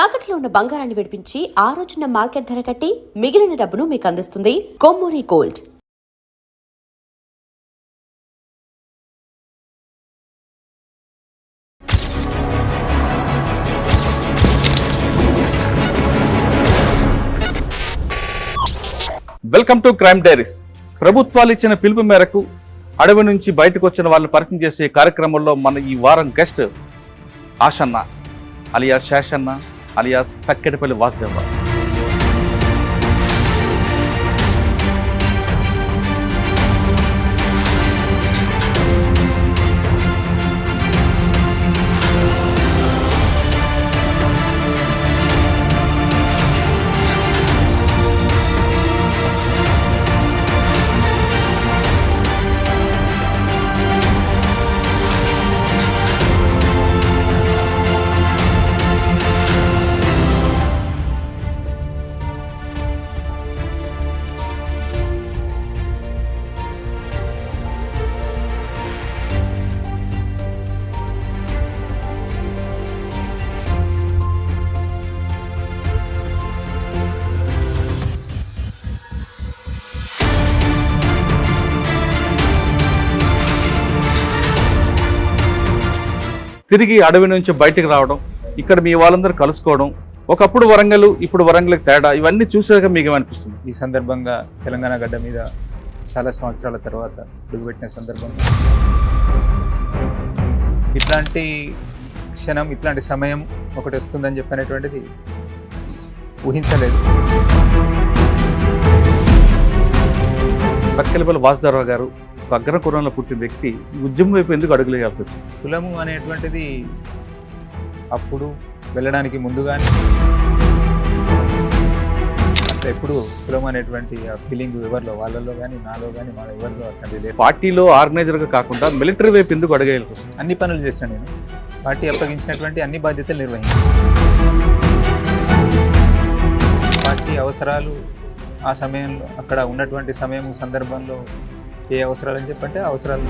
తాకట్లో ఉన్న బంగారాన్ని విడిపించి ఆ రోజున మార్కెట్ ధర కట్టి మిగిలిన డబ్బును మీకు అందిస్తుంది Kommuri gold. Welcome to crime diaries. ప్రభుత్వాలు ఇచ్చిన పిలుపు మేరకు అడవి నుంచి బయటకు వచ్చిన వాళ్ళని పరిచయం చేసే కార్యక్రమంలో మన ఈ వారం guest Ashanna alias Seshanna alias Thakkedapalli Vasudeva Rao. తిరిగి అడవి నుంచి బయటకు రావడం, ఇక్కడ మీ వాళ్ళందరూ కలుసుకోవడం, ఒకప్పుడు వరంగల్ ఇప్పుడు వరంగల్కి తేడా, ఇవన్నీ చూసాక మీకు ఏమనిపిస్తుంది? ఈ సందర్భంగా తెలంగాణ గడ్డ మీద చాలా సంవత్సరాల తర్వాత అడుగుపెట్టిన సందర్భంగా ఇట్లాంటి క్షణం, ఇట్లాంటి సమయం ఒకటి వస్తుందని చెప్పనేటువంటిది ఊహించలేదు. తక్కెడపల్లి వాసుదేవరావు గారు అగ్ర కులంలో పుట్టిన వ్యక్తి ఈ ఉద్యమం వైపు ఎందుకు అడుగులేయాల్సి వచ్చింది? కులము అనేటువంటిది అప్పుడు వెళ్ళడానికి ముందుగానే అట్లా ఎప్పుడు కులం అనేటువంటి ఆ ఫీలింగ్ ఎవరిలో, వాళ్ళలో కానీ నాలో కానీ మన ఎవరిలో అట్లాంటి లేదు. పార్టీలో ఆర్గనైజర్గా కాకుండా మిలిటరీ వైపు ఎందుకు అడగేయాల్సి వచ్చింది? అన్ని పనులు చేసిన నేను పార్టీ అప్పగించినటువంటి అన్ని బాధ్యతలు నిర్వహించాను. పార్టీ అవసరాలు ఆ సమయంలో అక్కడ ఉన్నటువంటి సమయం సందర్భంలో ఏ అవసరాలు అని చెప్పంటే అవసరాలు.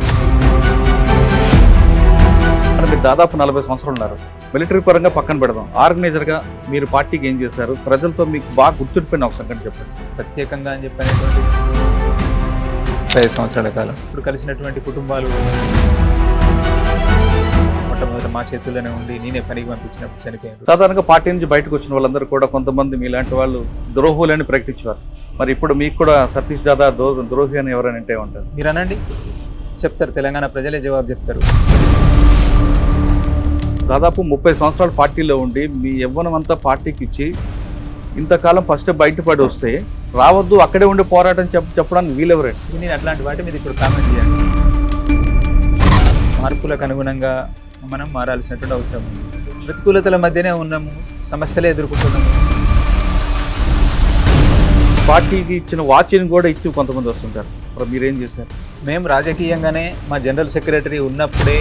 మీరు దాదాపు 40 సంవత్సరాలు ఉన్నారు. మిలిటరీ పరంగా పక్కన పెడదాం, ఆర్గనైజర్గా మీరు పార్టీకి ఏం చేశారు, ప్రజలతో మీకు బాగా గుర్తుండిపోయిన ఒక సంగతి చెప్పండి. ప్రత్యేకంగా అని చెప్పనేటువంటి 5 సంవత్సరాల కాలం ఇప్పుడు కలిసినటువంటి కుటుంబాలు మొట్టమొదట మా చేతుల్లోనే ఉండి నేనే పనికి పంపించినప్పుడు చనిపోయారు. సాధారణంగా పార్టీ నుంచి బయటకు వచ్చిన వాళ్ళందరూ కూడా కొంతమంది మీలాంటి వాళ్ళు ద్రోహులని ప్రకటించారు. మరి ఇప్పుడు మీకు కూడా సతీష్ దాదా ద్రోహి అని ఎవరైనా అంటే ఉంటారు? మీరు అనండి, చెప్తారు, తెలంగాణ ప్రజలే జవాబు చెప్తారు. దాదాపు 30 సంవత్సరాలు పార్టీలో ఉండి మీ యవ్వనం అంతా పార్టీకి ఇచ్చి ఇంతకాలం ఫస్ట్ బయటపడి వస్తే రావద్దు, అక్కడే ఉండి పోరాటం చెప్పడానికి వీలెవరండి? నేను అట్లాంటి వాటి మీద ఇప్పుడు కామెంట్ చేయండి. మార్పులకు అనుగుణంగా మనం మారాల్సినటువంటి అవసరం ఉంది. ప్రతికూలతల మధ్యనే ఉన్నాము, సమస్యలే ఎదుర్కొంటున్నాము. పార్టీకి ఇచ్చిన వాచ్ని కూడా ఇచ్చి కొంతమంది వస్తుంటారు. మరి మీరేం చేశారు? మేము రాజకీయంగానే మా జనరల్ సెక్రటరీ ఉన్నప్పుడే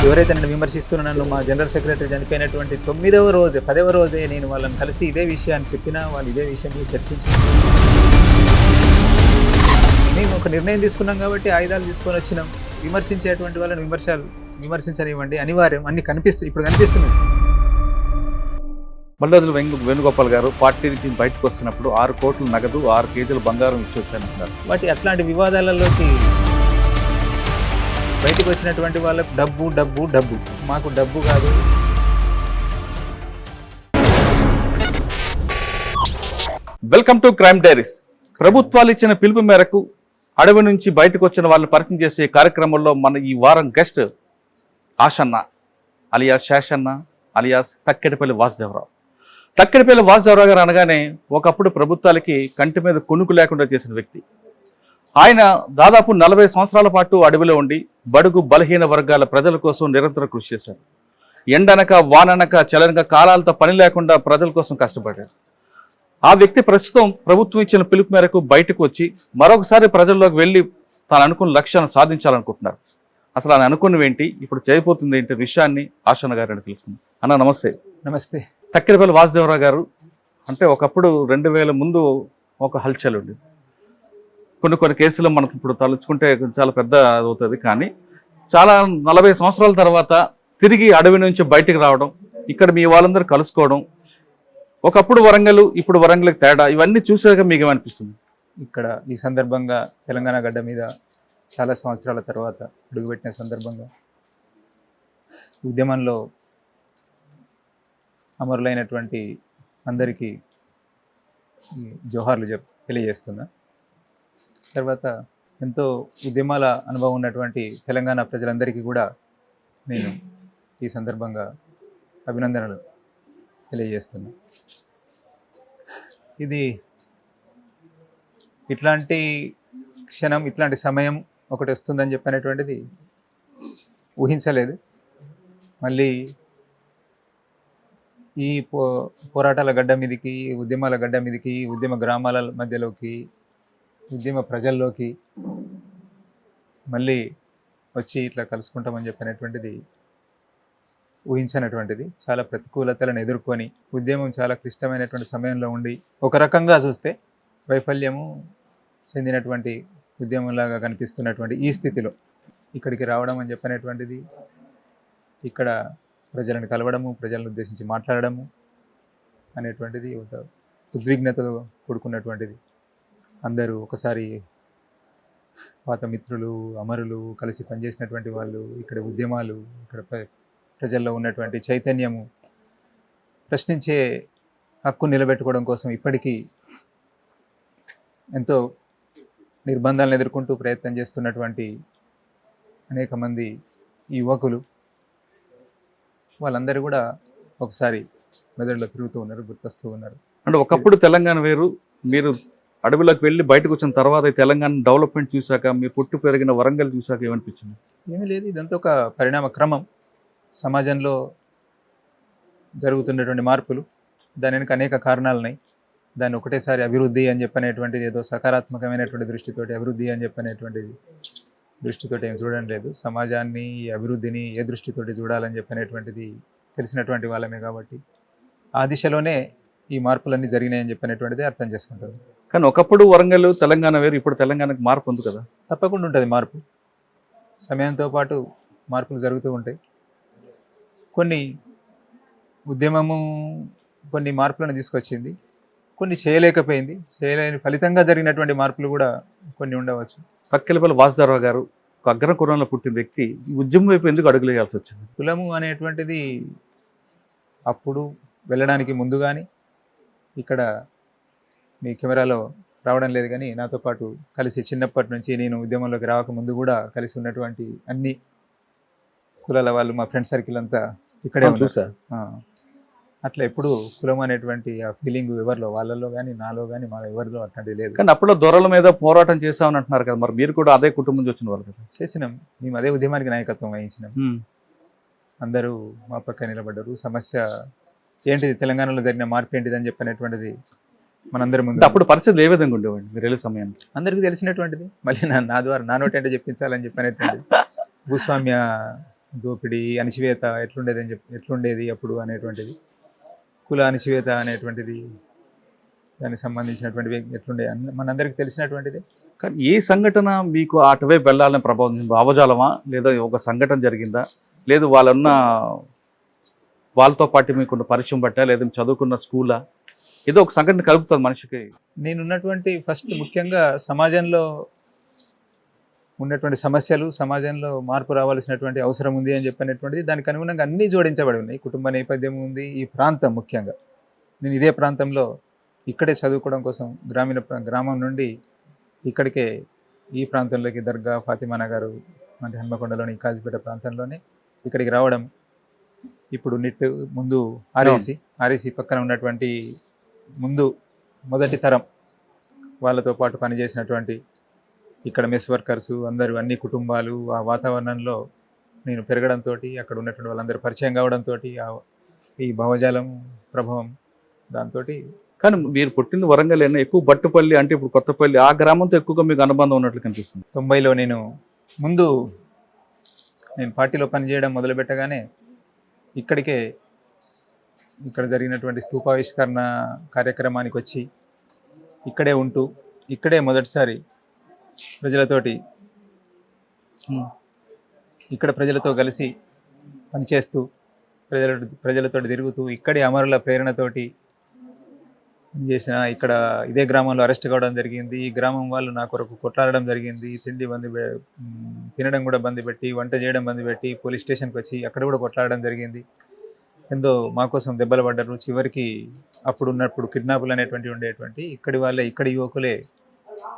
ఎవరైతే నన్ను విమర్శిస్తున్నా, నన్ను మా జనరల్ సెక్రటరీ చనిపోయినటువంటి 9వ రోజు 10వ రోజే నేను వాళ్ళని కలిసి ఇదే విషయాన్ని చెప్పినా వాళ్ళు ఇదే విషయం మీద చర్చించి మేము ఒక నిర్ణయం తీసుకున్నాం కాబట్టి ఆయుధాలు తీసుకొని వచ్చినాం. విమర్శించేటువంటి వాళ్ళని విమర్శించనివ్వండి, అనివార్యం. అన్ని ఇప్పుడు కనిపిస్తున్నాయి. మల్లాదుల వేణుగోపాల్ గారు పార్టీ నుంచి బయటకు వస్తున్నప్పుడు 6 కోట్ల నగదు 6 కేజీల బంగారం ఇచ్చి వచ్చానంటారు. వాటి అట్లాంటి వివాదాలలోకి బయటకు వచ్చినటువంటి వాళ్ళకు డబ్బు డబ్బు డబ్బు, మాకు డబ్బు కాదు. Welcome to crime diaries. ప్రభుత్వాలు ఇచ్చిన పిలుపు మేరకు అడవి నుంచి బయటకు వచ్చిన వాళ్ళని పరిచయం చేసే కార్యక్రమంలో మన ఈ వారం guest Ashanna alias Seshanna alias Thakkedapalli Vasudeva Rao. Thakkedapalli Vasudeva Rao garu అనగానే ఒకప్పుడు ప్రభుత్వాలకి కంటి మీద కొనుక్కు లేకుండా చేసిన వ్యక్తి. ఆయన దాదాపు 40 సంవత్సరాల పాటు అడవిలో ఉండి బడుగు బలహీన వర్గాల ప్రజల కోసం నిరంతరం కృషి చేశారు. ఎండనక వాననక చలనక కాలాలతో పని లేకుండా ప్రజల కోసం కష్టపడ్డారు. ఆ వ్యక్తి ప్రస్తుతం ప్రభుత్వం ఇచ్చిన పిలుపు మేరకు బయటకు వచ్చి మరొకసారి ప్రజల్లోకి వెళ్ళి తాను అనుకున్న లక్ష్యాన్ని సాధించాలనుకుంటున్నారు. అసలు ఆయన అనుకున్నవేంటి, ఇప్పుడు చేయబోతుంది ఏంటి విషయాన్ని ఆషన్న గారిని తెలుసుకుందాం. అన్న నమస్తే. నమస్తే. తక్కెడపల్లి వాసుదేవరావు గారు అంటే ఒకప్పుడు 2000 ముందు ఒక హల్చల్ ఉంది. కొన్ని కేసులు మనకు ఇప్పుడు తలుచుకుంటే చాలా పెద్ద అవుతుంది. కానీ చాలా 40 సంవత్సరాల తర్వాత తిరిగి అడవి నుంచి బయటకు రావడం, ఇక్కడ మీ వాళ్ళందరూ కలుసుకోవడం, ఒకప్పుడు వరంగల్ ఇప్పుడు వరంగల్కి తేడా, ఇవన్నీ చూసాక మీకు ఏమనిపిస్తుంది? ఇక్కడ ఈ సందర్భంగా తెలంగాణ గడ్డ మీద చాలా సంవత్సరాల తర్వాత అడుగుపెట్టిన సందర్భంగా ఉద్యమంలో అమరులైనటువంటి అందరికీ ఈ జోహార్లు తెలియజేస్తున్నా. తర్వాత ఎంతో ఉద్యమాల అనుభవం ఉన్నటువంటి తెలంగాణ ప్రజలందరికీ కూడా నేను ఈ సందర్భంగా అభినందనలు తెలియజేస్తున్నా. ఇది ఇట్లాంటి క్షణం, ఇట్లాంటి సమయం ఒకటి వస్తుందని చెప్పనేటువంటిది ఊహించలేదు. మళ్ళీ ఈ పోరాటాల గడ్డ మీదకి, ఉద్యమాల గడ్డ మీదకి, ఉద్యమ గ్రామాల మధ్యలోకి, ఉద్యమ ప్రజల్లోకి మళ్ళీ వచ్చి ఇట్లా కలుసుకుంటామని చెప్పినటువంటిది ఊహించినటువంటిది. చాలా ప్రతికూలతలను ఎదుర్కొని ఉద్యమం చాలా క్లిష్టమైనటువంటి సమయంలో ఉండి ఒక రకంగా చూస్తే వైఫల్యము చెందినటువంటి ఉద్యమంలాగా కనిపిస్తున్నటువంటి ఈ స్థితిలో ఇక్కడికి రావడం అని చెప్పినటువంటిది, ఇక్కడ ప్రజలను కలవడము, ప్రజలను ఉద్దేశించి మాట్లాడడము అనేటువంటిది ఒక ఉద్విగ్నతతో కూడుకున్నటువంటిది. అందరూ ఒకసారి పాత మిత్రులు, అమరులు, కలిసి పనిచేసినటువంటి వాళ్ళు, ఇక్కడ ఉద్యమాలు, ఇక్కడ ప్రజల్లో ఉన్నటువంటి చైతన్యము, ప్రశ్నించే హక్కు నిలబెట్టుకోవడం కోసం ఇప్పటికీ ఎంతో నిర్బంధాలను ఎదుర్కొంటూ ప్రయత్నం చేస్తున్నటువంటి అనేక మంది ఈ యువకులు, వాళ్ళందరూ కూడా ఒకసారి మెదడులో తిరుగుతూ ఉన్నారు, గుర్తొస్తూ ఉన్నారు. అంటే ఒకప్పుడు తెలంగాణ వేరు, మీరు అడవిలోకి వెళ్ళి బయటకు వచ్చిన తర్వాత ఈ తెలంగాణ డెవలప్మెంట్ చూశాక, మీరు పుట్టి పెరిగిన వరంగల్ చూశాక ఏమనిపించింది? ఏమీ లేదు, ఇదంతా ఒక పరిణామ క్రమం. సమాజంలో జరుగుతున్నటువంటి మార్పులు, దాని వెనుక అనేక కారణాలు ఉన్నాయి. దాన్ని ఒకటేసారి అభివృద్ధి అని చెప్పనేటువంటిది, ఏదో సకారాత్మకమైనటువంటి దృష్టితోటి అభివృద్ధి అని చెప్పనేటువంటిది దృష్టితోటి ఏం చూడడం లేదు. సమాజాన్ని, అభివృద్ధిని ఏ దృష్టితోటి చూడాలని చెప్పనేటువంటిది తెలిసినటువంటి వాళ్ళమే కాబట్టి ఆ దిశలోనే ఈ మార్పులన్నీ జరిగినాయని చెప్పనేటువంటిది అర్థం చేసుకుంటారు. కానీ ఒకప్పుడు వరంగల్ తెలంగాణ వేరు, ఇప్పుడు తెలంగాణకు మార్పు ఉంది కదా? తప్పకుండా ఉంటుంది మార్పు. సమయంతో పాటు మార్పులు జరుగుతూ ఉంటాయి. కొన్ని ఉద్యమము కొన్ని మార్పులను తీసుకొచ్చింది, కొన్ని చేయలేకపోయింది. చేయలేని ఫలితంగా జరిగినటువంటి మార్పులు కూడా కొన్ని ఉండవచ్చు. తక్కెలపల్లి వాసుదేవరావు గారు ఒక అగ్ర కులంలో పుట్టిన వ్యక్తి ఈ ఉద్యమం వైపు ఎందుకు అడుగులేయాల్సి వచ్చింది? కులము అనేటువంటిది అప్పుడు వెళ్ళడానికి ముందు కానీ, ఇక్కడ మీ కెమెరాలో రావడం లేదు కానీ నాతో పాటు కలిసి చిన్నప్పటి నుంచి నేను ఉద్యమంలోకి రాకముందు కూడా కలిసి ఉన్నటువంటి అన్ని కులాల వాళ్ళు, మా ఫ్రెండ్ సర్కిల్ అంతా ఇక్కడే చూసా. అట్లా ఎప్పుడు కులం అనేటువంటి ఆ ఫీలింగ్ ఎవరిలో, వాళ్ళలో కానీ నాలో కానీ మా ఎవరిలో అట్లాంటివి లేదు. కానీ అప్పుడు దొరల మీద పోరాటం చేసామని అంటున్నారు కదా, మరి మీరు కూడా అదే కుటుంబం నుంచి వచ్చిన వాళ్ళు కదా? చేసినాం, మేము అదే ఉద్యమానికి నాయకత్వం వహించినాం. అందరూ మా పక్క నిలబడ్డారు. సమస్య ఏంటిది, తెలంగాణలో జరిగిన మార్పు ఏంటిది అని చెప్పినటువంటిది మనందరి ముందు. అప్పుడు పరిస్థితులు ఏ విధంగా ఉండేవాడి మీరు వెళ్ళే సమయానికి? అందరికీ తెలిసినటువంటిది. మళ్ళీ నా ద్వారా నా నోటి అంటే చెప్పించాలని చెప్పినటువంటిది. భూస్వామ్య దోపిడీ, అణచివేత ఎట్లుండేది అప్పుడు అనేటువంటిది, కుల అణచివేత అనేటువంటిది, దానికి సంబంధించినటువంటి ఎట్లుండే మనందరికీ తెలిసినటువంటిది. కానీ ఏ సంఘటన మీకు అటువైపు వెళ్ళాలని ప్రభావం, భావజాలమా లేదా ఒక సంఘటన జరిగిందా, లేదు వాళ్ళతో పాటు మీకున్న పరిచయం బట్టా, లేదా చదువుకున్న స్కూలా, ఏదో ఒక సంఘటన కలుపుతుంది మనిషికి? నేనున్నటువంటి ఫస్ట్ ముఖ్యంగా సమాజంలో ఉన్నటువంటి సమస్యలు, సమాజంలో మార్పు రావాల్సినటువంటి అవసరం ఉంది అని చెప్పినటువంటిది, దానికి అనుగుణంగా అన్నీ జోడించబడి ఉన్నాయి. కుటుంబ నేపథ్యం ఉంది, ఈ ప్రాంతం ముఖ్యంగా. నేను ఇదే ప్రాంతంలో ఇక్కడే చదువుకోవడం కోసం గ్రామం నుండి ఇక్కడికే ఈ ప్రాంతంలోకి దర్గా, ఫాతిమా నగర్ అంటే హన్మకొండలోని కాజీపేట ప్రాంతంలోనే ఇక్కడికి రావడం. ఇప్పుడు నిట్ ముందు ఆర్ఏసి పక్కన ఉన్నటువంటి ముందు మొదటి తరం వాళ్ళతో పాటు పనిచేసినటువంటి ఇక్కడ మెస్ వర్కర్స్ అందరూ, అన్ని కుటుంబాలు, ఆ వాతావరణంలో నేను పెరగడంతో, అక్కడ ఉన్నటువంటి వాళ్ళందరూ పరిచయం కావడంతో, ఈ భావజాలం ప్రభావం దాంతో. కానీ మీరు పుట్టింది వరంగల్ అయినా ఎక్కువ బట్టుపల్లి అంటే ఇప్పుడు కొత్తపల్లి ఆ గ్రామంతో ఎక్కువగా మీకు అనుబంధం ఉన్నట్లు కనిపిస్తుంది. 90లో నేను పార్టీలో పనిచేయడం మొదలుపెట్టగానే ఇక్కడ జరిగినటువంటి స్తూపావిష్కరణ కార్యక్రమానికి వచ్చి ఇక్కడే ఉంటూ, ఇక్కడే మొదటిసారి ప్రజలతో కలిసి పనిచేస్తూ, ప్రజలతో తిరుగుతూ ఇక్కడి అమరుల ప్రేరణతోటి చేసిన ఇక్కడ ఇదే గ్రామంలో అరెస్ట్ కావడం జరిగింది. ఈ గ్రామం వాళ్ళు నా కొరకు కొట్లాడడం జరిగింది. తినడం కూడా బంద్ పెట్టి, వంట చేయడం బంద్ పెట్టి పోలీస్ స్టేషన్కి వచ్చి అక్కడ కూడా కొట్లాడడం జరిగింది. ఎంతో మా కోసం దెబ్బలు పడ్డారు. చివరికి ఉన్నప్పుడు కిడ్నాపులు అనేటువంటివి ఉండేటువంటి ఇక్కడి యువకులే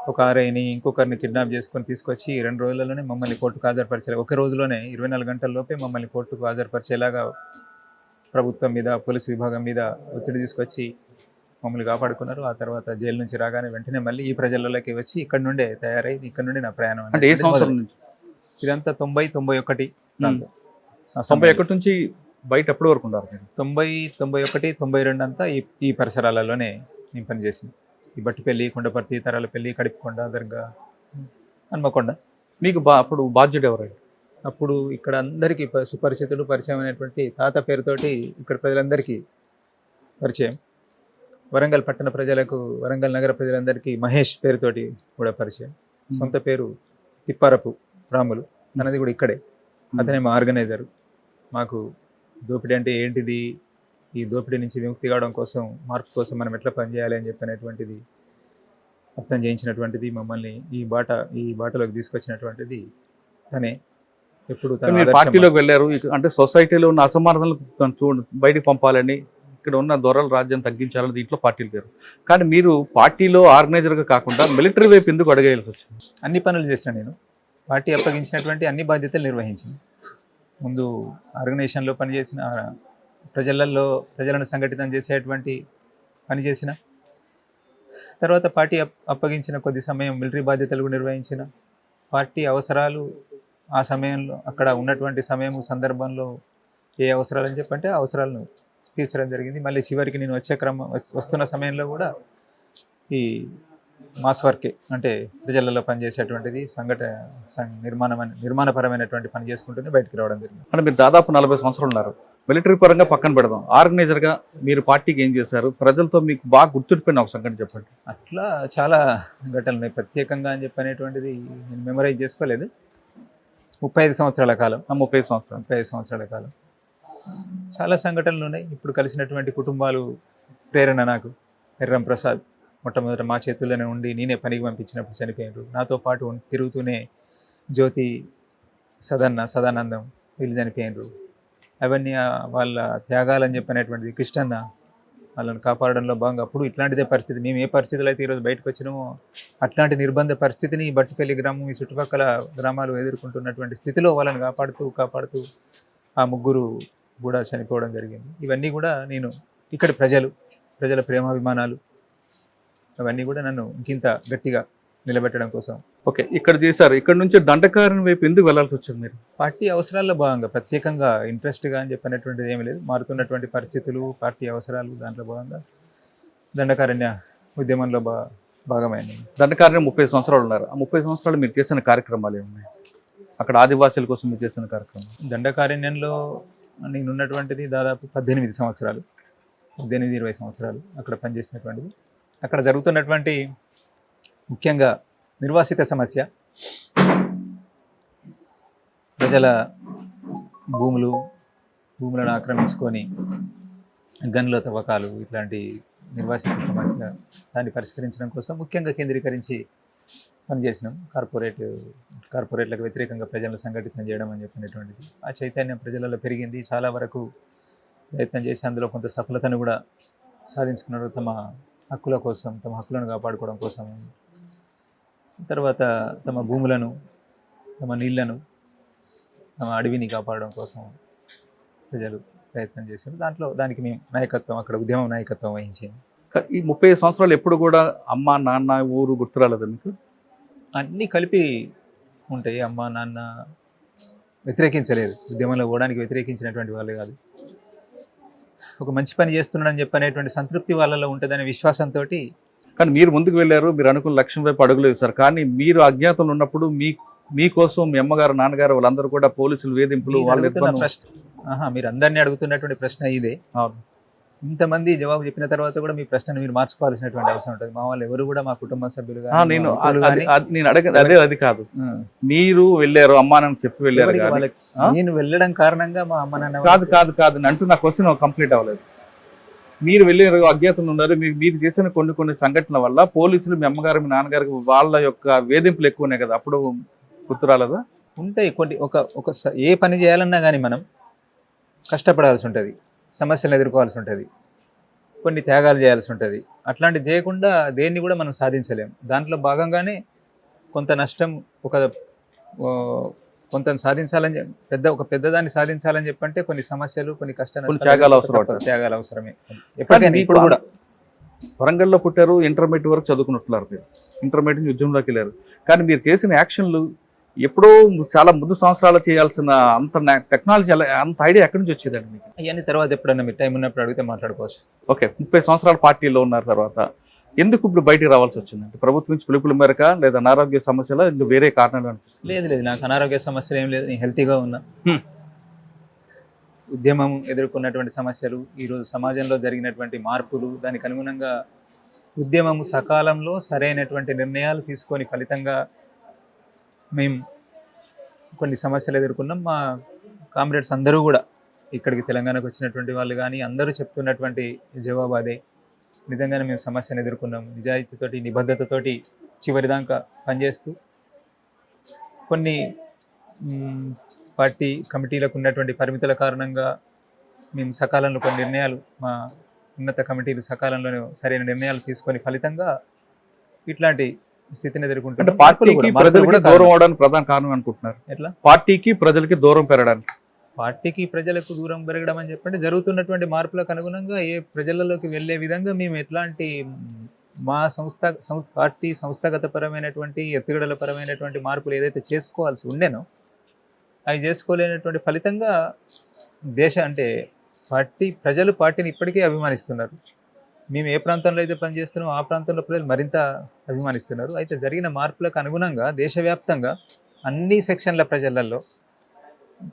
ఒక ఆర్ఐని ఇంకొకరిని కిడ్నాప్ చేసుకొని తీసుకొచ్చి 2 రోజులలోనే మమ్మల్ని కోర్టుకు హాజరుపరిచేలా, ఒక రోజులోనే 24 గంటల్లోపే మమ్మల్ని కోర్టుకు హాజరుపరిచేలాగా ప్రభుత్వం మీద, పోలీసు విభాగం మీద ఒత్తిడి తీసుకొచ్చి మమ్మల్ని కాపాడుకున్నారు. ఆ తర్వాత జైలు నుంచి రాగానే వెంటనే మళ్ళీ ఈ ప్రజలలోకి వచ్చి ఇక్కడ నుండే తయారై ఇక్కడ నుండి నా ప్రయాణం. అంటే ఏ సంవత్సరం నుంచి ఇదంతా 90-91 91 నుంచి బయట ఎప్పటి వరకు ఉన్నారు? 90-91, 92 అంతా ఈ పరిసరాలలోనే నేను పనిచేసిన. ఈ బట్టిపల్లి, కొండపర్తి, తరాలపల్లి, కడిపికొండ, దర్గా, హన్మకొండ. మీకు అప్పుడు బాధ్యుడు ఎవరైనా? అప్పుడు ఇక్కడ అందరికీ సుపరిచితుడు, పరిచయం అయినటువంటి తాత పేరుతోటి ఇక్కడ ప్రజలందరికీ పరిచయం. వరంగల్ పట్టణ ప్రజలకు, వరంగల్ నగర ప్రజలందరికీ మహేష్ పేరుతోటి కూడా పరిచయం. సొంత పేరు తిప్పారపు రాములు, తనది కూడా ఇక్కడే. అతనే మా ఆర్గనైజరు. మాకు దోపిడీ అంటే ఏంటిది, ఈ దోపిడీ నుంచి విముక్తి కావడం కోసం, మార్పు కోసం మనం ఎట్లా పనిచేయాలి అని చెప్పినటువంటిది అర్థం చేయించినటువంటిది, మమ్మల్ని ఈ బాటలోకి తీసుకొచ్చినటువంటిది తనే. ఎప్పుడు పార్టీలోకి వెళ్ళారు అంటే సొసైటీలో ఉన్న అసమానతలు బయటికి పంపాలని, ఇక్కడ ఉన్న దొరల రాజ్యం తగ్గించాలని దీంట్లో పార్టీలు పేరు. కానీ మీరు పార్టీలో ఆర్గనైజర్గా కాకుండా మిలిటరీ వైపు ఎందుకు అడగేయాల్సి వచ్చింది? అన్ని పనులు చేసిన నేను, పార్టీ అప్పగించినటువంటి అన్ని బాధ్యతలు నిర్వహించింది. ముందు ఆర్గనైజేషన్లో పనిచేసిన, ప్రజలను సంఘటితం చేసేటువంటి పని చేసిన, తర్వాత పార్టీ అప్పగించిన కొద్ది సమయం మిలిటరీ బాధ్యతలు నిర్వహించిన. పార్టీ అవసరాలు ఆ సమయంలో, అక్కడ ఉన్నటువంటి సందర్భంలో ఏ అవసరాలు అని చెప్పంటే ఆ అవసరాలను తీర్చడం జరిగింది. మళ్ళీ చివరికి నేను వస్తున్న సమయంలో కూడా ఈ మాస్ వర్కే, అంటే ప్రజలలో పనిచేసేటువంటిది, నిర్మాణపరమైనటువంటి పని చేసుకుంటూనే బయటకు రావడం జరిగింది. అంటే మీరు దాదాపు 40 సంవత్సరాలు ఉన్నారు. మిలిటరీ పరంగా పక్కన పెడదాం, ఆర్గనైజర్గా మీరు పార్టీకి ఏం చేశారు? ప్రజలతో మీకు బాగా గుర్తుండిపోయిన ఒక సంగతి చెప్పండి. అట్లా చాలా ఘటనలు ఉన్నాయి. ప్రత్యేకంగా అని చెప్పనేటువంటిది నేను మెమరైజ్ చేసుకోలేదు. 35 సంవత్సరాల కాలం, 35 సంవత్సరాల కాలం చాలా సంఘటనలు ఉన్నాయి. ఇప్పుడు కలిసినటువంటి కుటుంబాలు ప్రేరణ నాకు. ఎర్రం ప్రసాద్ మొట్టమొదట మా చేతుల్లోనే ఉండి నేనే పనికి పంపించినప్పుడు చనిపోయారు. నాతో పాటు తిరుగుతూనే జ్యోతి, సదానందం వీళ్ళు చనిపోయినారు. అవన్నీ వాళ్ళ త్యాగాలని చెప్పినటువంటిది. కృష్ణన్న వాళ్ళని కాపాడడంలో భాగంగా అప్పుడు ఇట్లాంటిదే పరిస్థితి. మేము ఏ పరిస్థితులు అయితే ఈరోజు బయటకు వచ్చినామో అట్లాంటి నిర్బంధ పరిస్థితిని బట్టిపల్లి గ్రామం, ఈ చుట్టుపక్కల గ్రామాలు ఎదుర్కొంటున్నటువంటి స్థితిలో వాళ్ళని కాపాడుతూ ఆ ముగ్గురు కూడా చనిపోవడం జరిగింది. ఇవన్నీ కూడా నేను ఇక్కడి ప్రజల ప్రేమాభిమానాలు అవన్నీ కూడా నన్ను ఇంకింత గట్టిగా నిలబెట్టడం కోసం. ఓకే, ఇక్కడ చేశారు. ఇక్కడ నుంచి దండకారణ్యం వైపు ఎందుకు వెళ్ళాల్సి వచ్చింది? మీరు పార్టీ అవసరాల్లో భాగంగా, ప్రత్యేకంగా ఇంట్రెస్ట్గా అని చెప్పినటువంటిది ఏమీ లేదు. మారుతున్నటువంటి పరిస్థితులు, పార్టీ అవసరాలు, దాంట్లో భాగంగా దండకారణ్య ఉద్యమంలో భాగమైంది. దండకారణ్యం 30 సంవత్సరాలు ఉన్నారు. ఆ 30 సంవత్సరాలు మీరు చేసిన కార్యక్రమాలు ఏమున్నాయి? అక్కడ ఆదివాసీల కోసం మీరు చేసిన కార్యక్రమం. దండకారణ్యంలో నేనున్నటువంటిది దాదాపు 18 సంవత్సరాలు, 18-20 సంవత్సరాలు అక్కడ పనిచేసినటువంటిది. అక్కడ జరుగుతున్నటువంటి ముఖ్యంగా నిర్వాసిత సమస్య, ప్రజల భూములను ఆక్రమించుకొని గనుల తవ్వకాలు, ఇట్లాంటి నిర్వాసిత సమస్య, దాన్ని పరిష్కరించడం కోసం ముఖ్యంగా కేంద్రీకరించి పనిచేసినాం. కార్పొరేట్లకు వ్యతిరేకంగా ప్రజలను సంఘటితం చేయడం అని చెప్పినటువంటిది. ఆ చైతన్యం ప్రజలలో పెరిగింది. చాలా వరకు ప్రయత్నం చేసి అందులో కొంత సఫలతను కూడా సాధించుకున్నారు. తమ హక్కుల కోసం, తమ హక్కులను కాపాడుకోవడం కోసం, తర్వాత తమ భూములను, తమ నీళ్లను, తమ అడవిని కాపాడడం కోసం ప్రజలు ప్రయత్నం చేశారు. దానికి మేము నాయకత్వం, అక్కడ ఉద్యమం నాయకత్వం వహించింది. ఈ 30 సంవత్సరాలు ఎప్పుడు కూడా అమ్మ, నాన్న, ఊరు గుర్తురాలేదు మీకు? అన్నీ కలిపి ఉంటాయి. అమ్మ, నాన్న వ్యతిరేకించలేదు, ఉద్యమంలో పోవడానికి వ్యతిరేకించినటువంటి వాళ్ళు కాదు. ఒక మంచి పని చేస్తున్నాడని చెప్పనేటువంటి సంతృప్తి వాళ్ళలో ఉంటుందనే విశ్వాసంతో. కానీ మీరు ముందుకు వెళ్ళారు, మీరు అనుకున్న లక్ష్యం వైపు అడుగులు వేశారు. కానీ మీరు అజ్ఞాతంలో ఉన్నప్పుడు మీకోసం మీ అమ్మగారు, నాన్నగారు వాళ్ళందరూ కూడా పోలీసులు వేధింపులు, మీరు అందరినీ అడుగుతున్నటువంటి ప్రశ్న ఇదే. ఇంతమంది జవాబు చెప్పిన తర్వాత కూడా మీ ప్రశ్నను మీరు మార్చుకోవాల్సినటువంటి అవసరం ఉంటుంది. మా వాళ్ళు ఎవరు కూడా మా కుటుంబ సభ్యులు నేను అడగదు అది కాదు, మీరు వెళ్ళారు అమ్మా నాన్న చెప్పి వెళ్ళారు కానీ నేను వెళ్ళడం కారణంగా మా అమ్మ నాన్న కాదు కాదు కాదు అంటూ నా క్వశ్చన్ కంప్లీట్ అవ్వలేదు. మీరు వెళ్ళారు, అజ్ఞాతంలో ఉన్నారు, మీరు చేసిన కొన్ని సంఘటనల వల్ల పోలీసులు మీ అమ్మగారు మీ నాన్నగారికి వాళ్ళ యొక్క వేధింపులు ఎక్కువ ఉన్నాయి కదా, అప్పుడు గుర్తు రాలేదా? ఉంటాయి కొన్ని. ఒక ఏ పని చేయాలన్నా కానీ మనం కష్టపడాల్సి ఉంటుంది, సమస్యలను ఎదుర్కోవాల్సి ఉంటుంది, కొన్ని త్యాగాలు చేయాల్సి ఉంటుంది. అట్లాంటివి చేయకుండా దేన్ని కూడా మనం సాధించలేం. దాంట్లో భాగంగానే కొంత నష్టం కొంత సాధించాలని పెద్దదాన్ని సాధించాలని చెప్పంటే కొన్ని సమస్యలు, కొన్ని కష్టాలు, త్యాగాలు అవసరమే ఎప్పటికైనా. ఇప్పుడు కూడా వరంగల్లో పుట్టారు, ఇంటర్మీడియట్ వరకు చదువుకున్నట్టున్నారు, మీరు ఇంటర్మీడియట్ ఉద్యమంలోకి వెళ్ళారు. కానీ మీరు చేసిన యాక్షన్లు ఎప్పుడో చాలా ముందు సంవత్సరాలు చేయాల్సిన అంత టెక్నాలజీ అంత ఐడియా ఎక్కడి నుంచి వచ్చేదండి మీకు? అవన్నీ తర్వాత ఎప్పుడన్నా మీరు టైం ఉన్నప్పుడు అడిగితే మాట్లాడుకోవచ్చు. ఓకే, 30 సంవత్సరాల పార్టీలో ఉన్నారు తర్వాత ఎందుకు ఇప్పుడు బయటికి రావాల్సి వచ్చిందంటే ప్రభుత్వం నుంచి పిలుపుల మేరక లేదా అనారోగ్య సమస్యలు ఇంకా వేరే కారణాలు అనిపిస్తుంది? లేదు, నాకు అనారోగ్య సమస్యలు ఏం లేదు, నేను హెల్తీగా ఉన్నా. ఉద్యమం ఎదుర్కొన్నటువంటి సమస్యలు, ఈరోజు సమాజంలో జరిగినటువంటి మార్పులు, దానికి అనుగుణంగా ఉద్యమం సకాలంలో సరైనటువంటి నిర్ణయాలు తీసుకొని ఫలితంగా మేము కొన్ని సమస్యలు ఎదుర్కొన్నాం. మా కామ్రేడ్స్ అందరూ కూడా ఇక్కడికి తెలంగాణకు వచ్చినటువంటి వాళ్ళు కానీ అందరూ చెప్తున్నటువంటి జవాబు అదే. నిజంగానే మేము సమస్యను ఎదుర్కొన్నాం, నిజాయితీతోటి నిబద్ధతతోటి చివరిదాకా పనిచేస్తూ కొన్ని పార్టీ కమిటీలకు ఉన్నటువంటి పరిమితుల కారణంగా మేము సకాలంలో కొన్ని నిర్ణయాలు, మా ఉన్నత కమిటీలు సకాలంలోనే సరైన నిర్ణయాలు తీసుకొని ఫలితంగా ఇట్లాంటి స్థితిని ఎదుర్కొంటే పార్టీకి ప్రజలకు దూరం అవడానికి ప్రధాన కారణం అనుకుంటున్నారు. ఎట్లా పార్టీకి ప్రజలకి దూరం పెరగడానికి? పార్టీకి ప్రజలకు దూరం పెరగడం అని చెప్పంటే జరుగుతున్నటువంటి మార్పులకు అనుగుణంగా ఏ ప్రజలలోకి వెళ్ళే విధంగా మేము ఎట్లాంటి మా పార్టీ సంస్థాగతపరమైనటువంటి ఎత్తుగడల పరమైనటువంటి మార్పులు ఏదైతే చేసుకోవాల్సి ఉండేనో అవి చేసుకోలేనటువంటి ఫలితంగా ప్రజలు పార్టీని ఇప్పటికీ అభిమానిస్తున్నారు. మేము ఏ ప్రాంతంలో అయితే పనిచేస్తున్నామో ఆ ప్రాంతంలో ప్రజలు మరింత అభిమానిస్తున్నారు. అయితే జరిగిన మార్పులకు అనుగుణంగా దేశవ్యాప్తంగా అన్ని సెక్షన్ల ప్రజలలో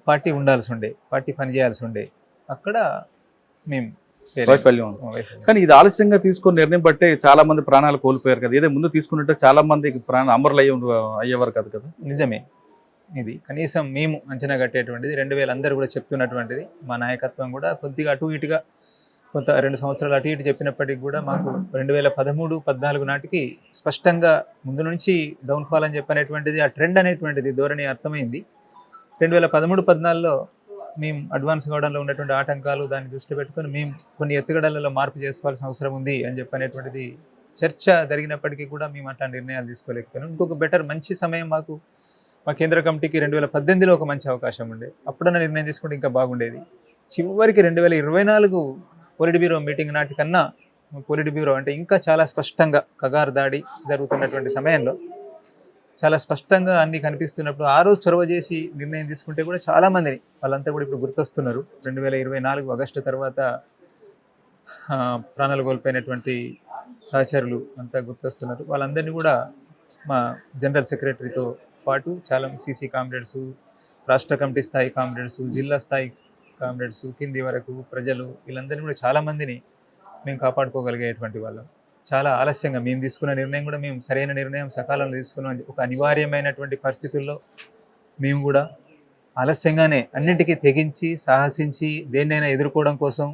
పార్టీ ఉండాల్సి ఉండే, పార్టీ పనిచేయాల్సి ఉండే, అక్కడ మేము వైఫల్యం. కానీ ఇది ఆలస్యంగా తీసుకుని నిర్ణయం బట్టే చాలా మంది ప్రాణాలు కోల్పోయారు కదా, ఏదో ముందు తీసుకున్నట్టే చాలా మంది అమరులు అయ్యేవారు కదా కదా? నిజమే, ఇది కనీసం మేము అంచనా కట్టేటువంటిది 2000 అందరూ కూడా చెప్తున్నటువంటిది. మా నాయకత్వం కూడా కొద్దిగా అటు ఇటుగా కొంత 2 సంవత్సరాలు అటు ఇటు చెప్పినప్పటికీ కూడా మాకు 2013-14 నాటికి స్పష్టంగా ముందు నుంచి డౌన్ఫాల్ అని చెప్పనేటువంటిది, ఆ ట్రెండ్ అనేటువంటిది ధోరణి అర్థమైంది. 2013-14లో మేము అడ్వాన్స్ కావడంలో ఉన్నటువంటి ఆటంకాలు దాన్ని దృష్టిలో పెట్టుకొని మేము కొన్ని ఎత్తుగడలలో మార్పు చేసుకోవాల్సిన అవసరం ఉంది అని చెప్పనేటువంటిది చర్చ జరిగినప్పటికీ కూడా మేము అట్లా నిర్ణయాలు తీసుకోలేకపోయాం. ఇంకొక మంచి సమయం మా కేంద్ర కమిటీకి 2018లో ఒక మంచి అవకాశం ఉండే, అప్పుడన్నా నిర్ణయం తీసుకుంటే ఇంకా బాగుండేది. చివరికి 2024 పొలిట్ బ్యూరో మీటింగ్ నాటికన్నా పొలిట్ బ్యూరో అంటే ఇంకా చాలా స్పష్టంగా కగారు దాడి జరుగుతున్నటువంటి సమయంలో చాలా స్పష్టంగా అన్ని కనిపిస్తున్నప్పుడు ఆ రోజు చొరవ చేసి నిర్ణయం తీసుకుంటే కూడా చాలా మందిని వాళ్ళంతా కూడా ఇప్పుడు గుర్తొస్తున్నారు. 2024 ఆగస్టు తర్వాత ప్రాణాలు కోల్పోయినటువంటి సహచరులు అంతా గుర్తొస్తున్నారు. వాళ్ళందరినీ కూడా మా జనరల్ సెక్రటరీతో పాటు చాలా సీసీ కామ్రేడ్స్, రాష్ట్ర కమిటీ స్థాయి కామ్రేడ్స్, జిల్లా స్థాయి కామ్రేడ్స్, కింది వరకు ప్రజలు, వీళ్ళందరినీ కూడా చాలామందిని మేము కాపాడుకోగలిగేటువంటి వాళ్ళం. చాలా ఆలస్యంగా మేము తీసుకున్న నిర్ణయం కూడా మేము సరైన నిర్ణయం సకాలంలో తీసుకున్నాం. ఒక అనివార్యమైనటువంటి పరిస్థితుల్లో మేము కూడా ఆలస్యంగానే అన్నింటికీ తెగించి సాహసించి దేన్నైనా ఎదుర్కోవడం కోసం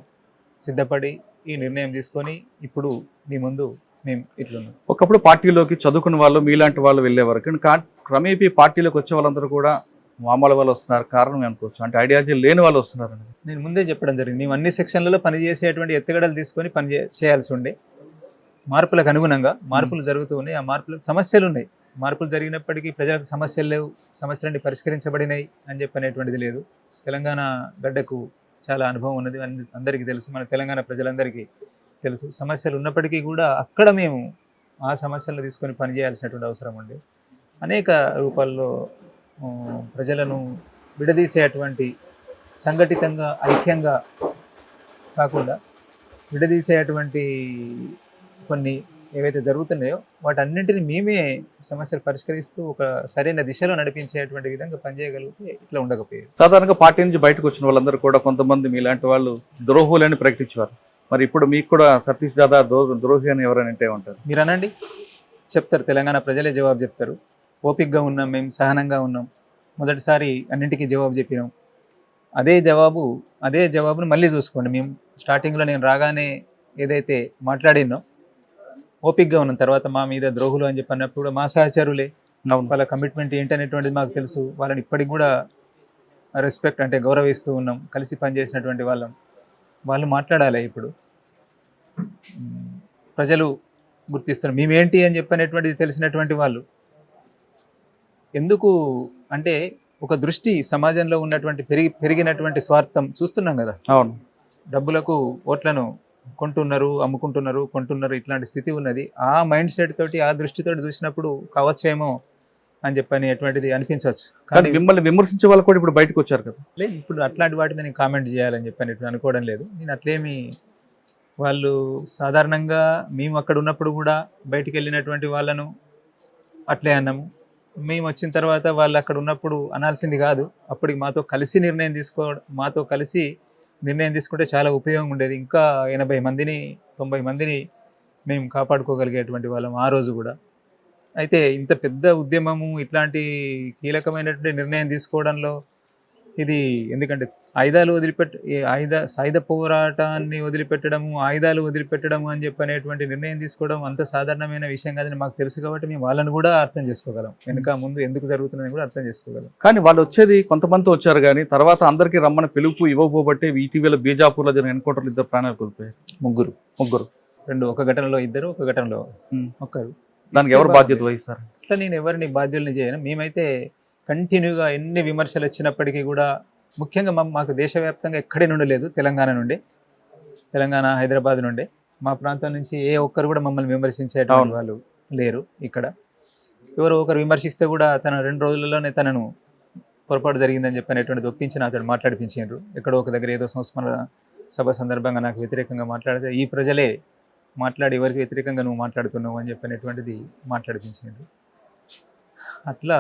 సిద్ధపడి ఈ నిర్ణయం తీసుకొని ఇప్పుడు మీ ముందు మేము ఇట్లున్నాం. ఒకప్పుడు పార్టీలోకి చదువుకున్న వాళ్ళు మీలాంటి వాళ్ళు వెళ్ళేవారు, కానీ క్రమేపీ పార్టీలోకి వచ్చే వాళ్ళందరూ కూడా మామూలు వాళ్ళు వస్తున్నారు. కారణం అనుకోవచ్చు, అంటే ఐడియాలజీ లేని వాళ్ళు వస్తున్నారు. నేను ముందే చెప్పడం జరిగింది, మేము అన్ని సెక్షన్లలో పనిచేసేటువంటి ఎత్తుగడలు తీసుకొని చేయాల్సి ఉండే. మార్పులకు అనుగుణంగా మార్పులు జరుగుతూ ఉన్నాయి. ఆ మార్పులకు సమస్యలు ఉన్నాయి. మార్పులు జరిగినప్పటికీ ప్రజలకు సమస్యలు లేవు, సమస్యలన్నీ పరిష్కరించబడినాయి అని చెప్పనేటువంటిది లేదు. తెలంగాణ గడ్డకు చాలా అనుభవం ఉన్నది, అందరికీ తెలుసు, మన తెలంగాణ ప్రజలందరికీ తెలుసు. సమస్యలు ఉన్నప్పటికీ కూడా అక్కడ మేము ఆ సమస్యలను తీసుకొని పనిచేయాల్సినటువంటి అవసరం ఉంది. అనేక రూపాల్లో ప్రజలను విడదీసేటువంటి, సంఘటితంగా ఐక్యంగా కాకుండా విడదీసేటువంటి కొన్ని ఏవైతే జరుగుతున్నాయో వాటన్నింటినీ మేమే సమస్యలు పరిష్కరిస్తూ ఒక సరైన దిశలో నడిపించేటువంటి విధంగా పనిచేయగలిగితే ఇట్లా ఉండకపోయేది. సాధారణంగా పార్టీ నుంచి బయటకు వచ్చిన వాళ్ళందరూ కూడా కొంతమంది మీలాంటి వాళ్ళు ద్రోహులని ప్రకటించేవారు. మరి ఇప్పుడు మీకు కూడా సతీష్ దాదా ద్రోహి అని ఎవరైనా అంటే ఉంటారు? మీరు అనండి, చెప్తారు. తెలంగాణ ప్రజలే జవాబు చెప్తారు. ఓపికగా ఉన్నాం, మేము సహనంగా ఉన్నాం. మొదటిసారి అన్నింటికీ జవాబు చెప్పినాం. అదే జవాబును మళ్ళీ చూసుకోండి. మేము స్టార్టింగ్లో నేను రాగానే ఏదైతే మాట్లాడినో ఓపికగా ఉన్నాం. తర్వాత మా మీద ద్రోహులు అని చెప్పినప్పుడు కూడా మా సహచరులే, వాళ్ళ కమిట్మెంట్ ఏంటనేటువంటిది మాకు తెలుసు. వాళ్ళని ఇప్పటికి కూడా రెస్పెక్ట్ అంటే గౌరవిస్తూ ఉన్నాం. కలిసి పనిచేసినటువంటి వాళ్ళు మాట్లాడాలి. ఇప్పుడు ప్రజలు గుర్తిస్తున్నారు మేమేంటి అని చెప్పనేటువంటిది తెలిసినటువంటి వాళ్ళు. ఎందుకు అంటే ఒక దృష్టి సమాజంలో ఉన్నటువంటి పెరిగినటువంటి స్వార్థం చూస్తున్నాం కదా. అవును, డబ్బులకు ఓట్లను కొంటున్నారు ఇట్లాంటి స్థితి ఉన్నది. ఆ మైండ్ సెట్ తోటి ఆ దృష్టితోటి చూసినప్పుడు కావచ్చేమో అని చెప్పని ఎటువంటిది అనిపించవచ్చు. కానీ మిమ్మల్ని విమర్శించే వాళ్ళు కూడా ఇప్పుడు బయటకు వచ్చారు కదా. లేదు, ఇప్పుడు అట్లాంటి వాటిని నేను కామెంట్ చేయాలని చెప్పని అనుకోవడం లేదు. నేను అట్లేమి వాళ్ళు సాధారణంగా మేము అక్కడ ఉన్నప్పుడు కూడా బయటికి వెళ్ళినటువంటి వాళ్ళను అట్లే అన్నాము. మేము వచ్చిన తర్వాత వాళ్ళు అక్కడ ఉన్నప్పుడు అనాల్సింది కాదు. అప్పటికి మాతో కలిసి నిర్ణయం తీసుకుంటే చాలా ఉపయోగం ఉండేది. ఇంకా 80 మందిని 90 మందిని మేము కాపాడుకోగలిగేటువంటి వాళ్ళం ఆ రోజు కూడా. అయితే ఇంత పెద్ద ఉద్యమము ఇట్లాంటి కీలకమైనటువంటి నిర్ణయం తీసుకోవడంలో ఇది ఎందుకంటే సాయుధ పోరాటాన్ని వదిలిపెట్టడము, ఆయుధాలు వదిలిపెట్టడము అని చెప్పనేటువంటి నిర్ణయం తీసుకోవడం అంత సాధారణమైన విషయం కాదని మాకు తెలుసు. కాబట్టి మేము వాళ్ళని కూడా అర్థం చేసుకోగలం, వెనుక ముందు ఎందుకు జరుగుతుందని కూడా అర్థం చేసుకోగలం. కానీ వాళ్ళు వచ్చేది కొంతమంది వచ్చారు, కానీ తర్వాత అందరికీ రమ్మని పిలుపు ఇవ్వకపోబట్టి ఇటీవల బీజాపూర్లో జరిగిన ఎన్కౌంటర్లు 2 ప్రాణాలు కోల్పోయారు. ముగ్గురు ఒక ఘటనలో 2, ఒక ఘటనలో 1. దానికి ఎవరు బాధ్యత వహిస్తారు? అట్లా నేను ఎవరిని బాధ్యుల్ని చేయను. మేమైతే కంటిన్యూగా ఎన్ని విమర్శలు వచ్చినప్పటికీ కూడా, ముఖ్యంగా మాకు దేశవ్యాప్తంగా ఎక్కడి నుండి లేదు, తెలంగాణ హైదరాబాద్ నుండే, మా ప్రాంతం నుంచి ఏ ఒక్కరు కూడా మమ్మల్ని విమర్శించేటువంటి వాళ్ళు లేరు. ఇక్కడ ఎవరో ఒకరు విమర్శిస్తే కూడా తన 2 రోజులలోనే తనను పొరపాటు జరిగిందని చెప్పినటువంటిది ఒప్పించి నాతో మాట్లాడిపించారు. ఎక్కడో ఒక దగ్గర ఏదో సంస్మరణ సభ సందర్భంగా నాకు వ్యతిరేకంగా మాట్లాడితే ఈ ప్రజలే మాట్లాడి ఎవరికి వ్యతిరేకంగా నువ్వు మాట్లాడుతున్నావు అని చెప్పినటువంటిది మాట్లాడిపించారు. అట్లా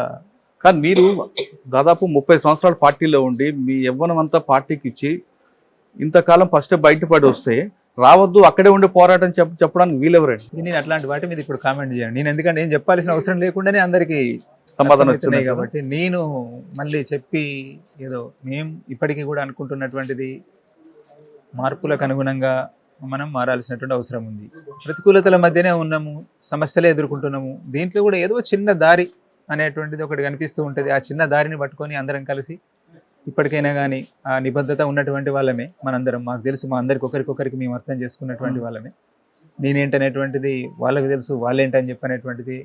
కానీ మీరు దాదాపు 30 సంవత్సరాల పార్టీలో ఉండి మీ యవ్వనం అంతా పార్టీకి ఇచ్చి ఇంతకాలం ఫస్ట్ బయటపడి వస్తే రావద్దు, అక్కడే ఉండి పోరాటం చెప్పడానికి వీలెవరండి? నేను అట్లాంటి వాటి మీద ఇప్పుడు కామెంట్ చేయను. నేను ఎందుకంటే ఏం చెప్పాల్సిన అవసరం లేకుండానే అందరికీ సమాధానం వచ్చింది కాబట్టి నేను మళ్ళీ చెప్పి ఏదో మేము ఇప్పటికీ కూడా అనుకుంటున్నటువంటిది మార్పులకు అనుగుణంగా మనం మారాల్సినటువంటి అవసరం ఉంది. ప్రతికూలతల మధ్యనే ఉన్నాము, సమస్యలే ఎదుర్కొంటున్నాము. దీంట్లో కూడా ఏదో చిన్న దారి అనేటువంటిది ఒకటి కనిపిస్తూ ఉంటుంది. ఆ చిన్న దారిని పట్టుకొని అందరం కలిసి ఇప్పటికైనా కానీ ఆ నిబద్ధత ఉన్నటువంటి వాళ్ళమే మనందరం. మాకు తెలుసు, మా అందరికి ఒకరికొకరికి మేము అర్థం చేసుకున్నటువంటి వాళ్ళమే. నేనేంటనేటువంటిది వాళ్ళకి తెలుసు, వాళ్ళేంటని చెప్పనేటువంటిది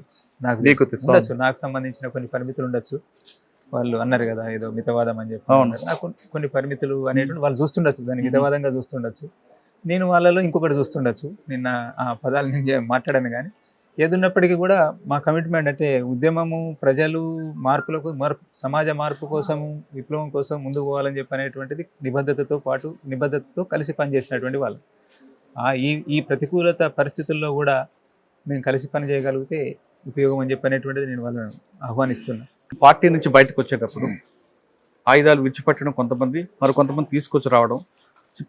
నాకు ఉండొచ్చు. నాకు సంబంధించిన కొన్ని పరిమితులు ఉండొచ్చు. వాళ్ళు అన్నారు కదా ఏదో మితవాదం అని చెప్పి, నాకు కొన్ని పరిమితులు అనేటువంటి వాళ్ళు చూస్తుండొచ్చు, దాన్ని మితవాదంగా చూస్తుండొచ్చు. నేను వాళ్ళలో ఇంకొకటి చూస్తుండొచ్చు. నిన్న ఆ పదాలు నేను మాట్లాడాను. కానీ ఏదున్నప్పటికీ కూడా మా కమిట్మెంట్ అంటే ఉద్యమము, ప్రజలు సమాజ మార్పు కోసము, విప్లవం కోసం ముందుకు పోవాలని చెప్పనేటువంటిది నిబద్ధతతో కలిసి పనిచేసినటువంటి వాళ్ళు. ఈ ప్రతికూలత పరిస్థితుల్లో కూడా మేము కలిసి పని చేయగలిగితే ఉపయోగం అని చెప్పనేటువంటిది నేను వాళ్ళని ఆహ్వానిస్తున్నాను. పార్టీ నుంచి బయటకు వచ్చేటప్పుడు ఆయుధాలు విడిచిపెట్టడం కొంతమంది, మరి కొంతమంది తీసుకొచ్చి రావడం,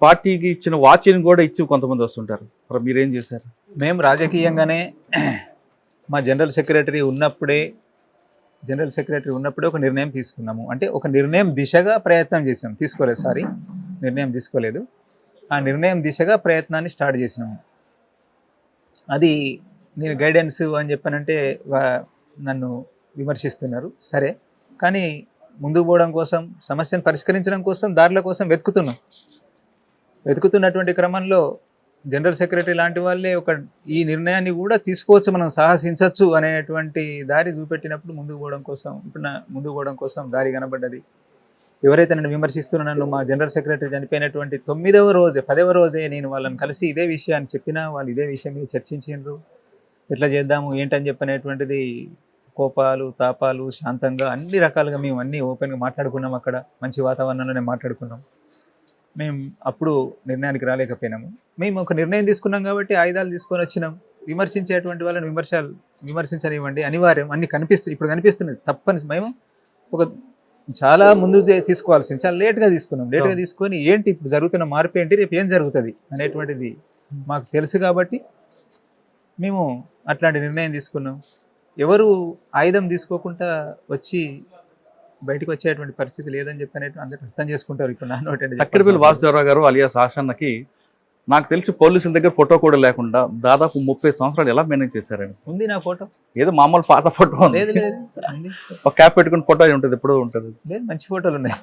పార్టీకి ఇచ్చిన వాచ్ని కూడా ఇచ్చి కొంతమంది వస్తుంటారు. మరి మీరేం చేశారు? మేము రాజకీయంగానే మా జనరల్ సెక్రటరీ ఉన్నప్పుడే ఒక నిర్ణయం తీసుకున్నాము. అంటే ఒక నిర్ణయం దిశగా ప్రయత్నం చేసాం. నిర్ణయం తీసుకోలేదు. ఆ నిర్ణయం దిశగా ప్రయత్నాన్ని స్టార్ట్ చేసినాము. అది నేను గైడెన్స్ అని చెప్పానంటే నన్ను విమర్శిస్తున్నారు. సరే, కానీ ముందుకు పోవడం కోసం, సమస్యను పరిష్కరించడం కోసం, దారుల కోసం వెతుకుతున్నటువంటి క్రమంలో జనరల్ సెక్రటరీ లాంటి వాళ్ళే ఈ నిర్ణయాన్ని కూడా తీసుకోవచ్చు, మనం సాహసించవచ్చు అనేటువంటి దారి చూపెట్టినప్పుడు ముందుకు పోవడం కోసం దారి కనబడ్డది. ఎవరైతే నన్ను విమర్శిస్తున్నా, నన్ను మా జనరల్ సెక్రటరీ చనిపోయినటువంటి 10వ రోజే నేను వాళ్ళని కలిసి ఇదే విషయాన్ని చెప్పినా, వాళ్ళు ఇదే విషయం మీద చర్చించారు. ఎట్లా చేద్దాము ఏంటని చెప్పనేటువంటిది కోపాలు, తాపాలు, శాంతంగా అన్ని రకాలుగా మేము అన్నీ ఓపెన్గా మాట్లాడుకున్నాం. అక్కడ మంచి వాతావరణంలోనే మాట్లాడుకున్నాం. మేము అప్పుడు నిర్ణయానికి రాలేకపోయినాము. మేము ఒక నిర్ణయం తీసుకున్నాం కాబట్టి ఆయుధాలు తీసుకొని వచ్చినాం. విమర్శించేటువంటి వాళ్ళని విమర్శించనివ్వండి, అనివార్యం. ఇప్పుడు కనిపిస్తున్నది తప్పని. మేము ఒక చాలా ముందు తీసుకోవాల్సింది చాలా లేట్గా తీసుకున్నాం. లేట్గా తీసుకొని ఏంటి ఇప్పుడు జరుగుతున్న మార్పు ఏంటి, రేపు ఏం జరుగుతుంది అనేటువంటిది మాకు తెలుసు కాబట్టి మేము అట్లాంటి నిర్ణయం తీసుకున్నాం. ఎవరు ఆయుధం తీసుకోకుండా వచ్చి బయటకు వచ్చేటువంటి పరిస్థితి లేదని చెప్పి అందరూ అర్థం చేసుకుంటారు. ఇప్పుడు నాన్నోటి చక్కెరపల్లి వాసుదేవరావు గారు అలియాస్ ఆషన్నకి నాకు తెలిసి పోలీసుల దగ్గర ఫోటో కూడా లేకుండా దాదాపు 30 సంవత్సరాలు ఎలా మేనేజ్ చేశారని. ఉంది నా ఫోటో, ఏదో మామూలు పాత ఫోటో ఉంది. లేదు లేదు ఉంది. ఒక క్యాప్ పెట్టుకుని ఫోటో ఉంటుంది, ఎప్పుడూ ఉంటుంది. లేదు, మంచి ఫోటోలు ఉన్నాయి.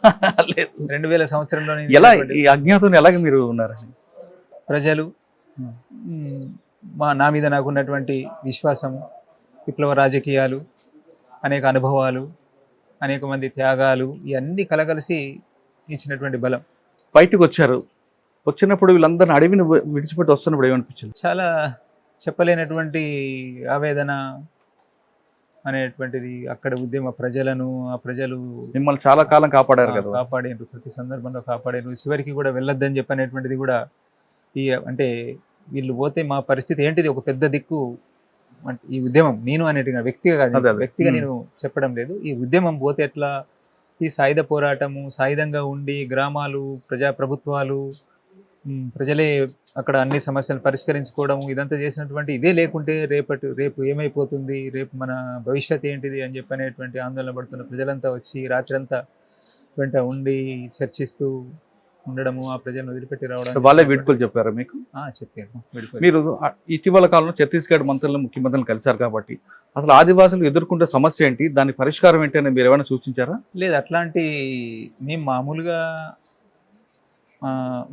లేదు, 2000 సంవత్సరంలో ఎలా ఈ అజ్ఞాతం ఎలాగ మీరు ఉన్నారని ప్రజలు నా మీద నాకున్నటువంటి విశ్వాసము, విప్లవ రాజకీయాలు, అనేక అనుభవాలు, అనేక మంది త్యాగాలు, ఇవన్నీ కలగలిసి ఇచ్చినటువంటి బలం. బయటకు వచ్చారు, వచ్చినప్పుడు వీళ్ళందరిని అడవిని విడిచిపెట్టి వస్తున్నప్పుడు ఏమనిపించింది? చాలా చెప్పలేనటువంటి ఆవేదన అనేటువంటిది. అక్కడ ఉద్యమ ప్రజలను, ఆ ప్రజలు మిమ్మల్ని చాలా కాలం కాపాడారు కదా, కాపాడారు, ప్రతి సందర్భంలో కాపాడారు. చివరికి కూడా వెళ్ళొద్దని చెప్పనేటువంటిది కూడా అంటే వీళ్ళు పోతే మా పరిస్థితి ఏంటిది, ఒక పెద్ద దిక్కు ఈ ఉద్యమం. నేను అనేటిగా వ్యక్తిగా నేను చెప్పడం లేదు, ఈ ఉద్యమం పోతే ఎట్లా, ఈ సాయుధ పోరాటము, సాయుధంగా ఉండి గ్రామాలు, ప్రభుత్వాలు, ప్రజలే అక్కడ అన్ని సమస్యలు పరిష్కరించుకోవడం, ఇదంతా చేసినటువంటి ఇదే లేకుంటే రేపు ఏమైపోతుంది, రేపు మన భవిష్యత్ ఏంటిది అని చెప్పనేటువంటి ఆందోళన పడుతున్న ప్రజలంతా వచ్చి రాత్రంతా వెంట ఉండి చర్చిస్తూ ఉండడము, ఆ ప్రజలను వదిలిపెట్టి రావడం. వాళ్ళే వీడ్కోలు చెప్పారు మీకు? చెప్పారు. మీరు ఇటీవల కాలంలో ఛత్తీస్గఢ్ మంత్రులను, ముఖ్యమంత్రులను కలిశారు కాబట్టి అసలు ఆదివాసులు ఎదుర్కొంటే సమస్య ఏంటి, దాని పరిష్కారం ఏంటి అని మీరు ఏమైనా సూచించారా? లేదు, అట్లాంటి మేము మామూలుగా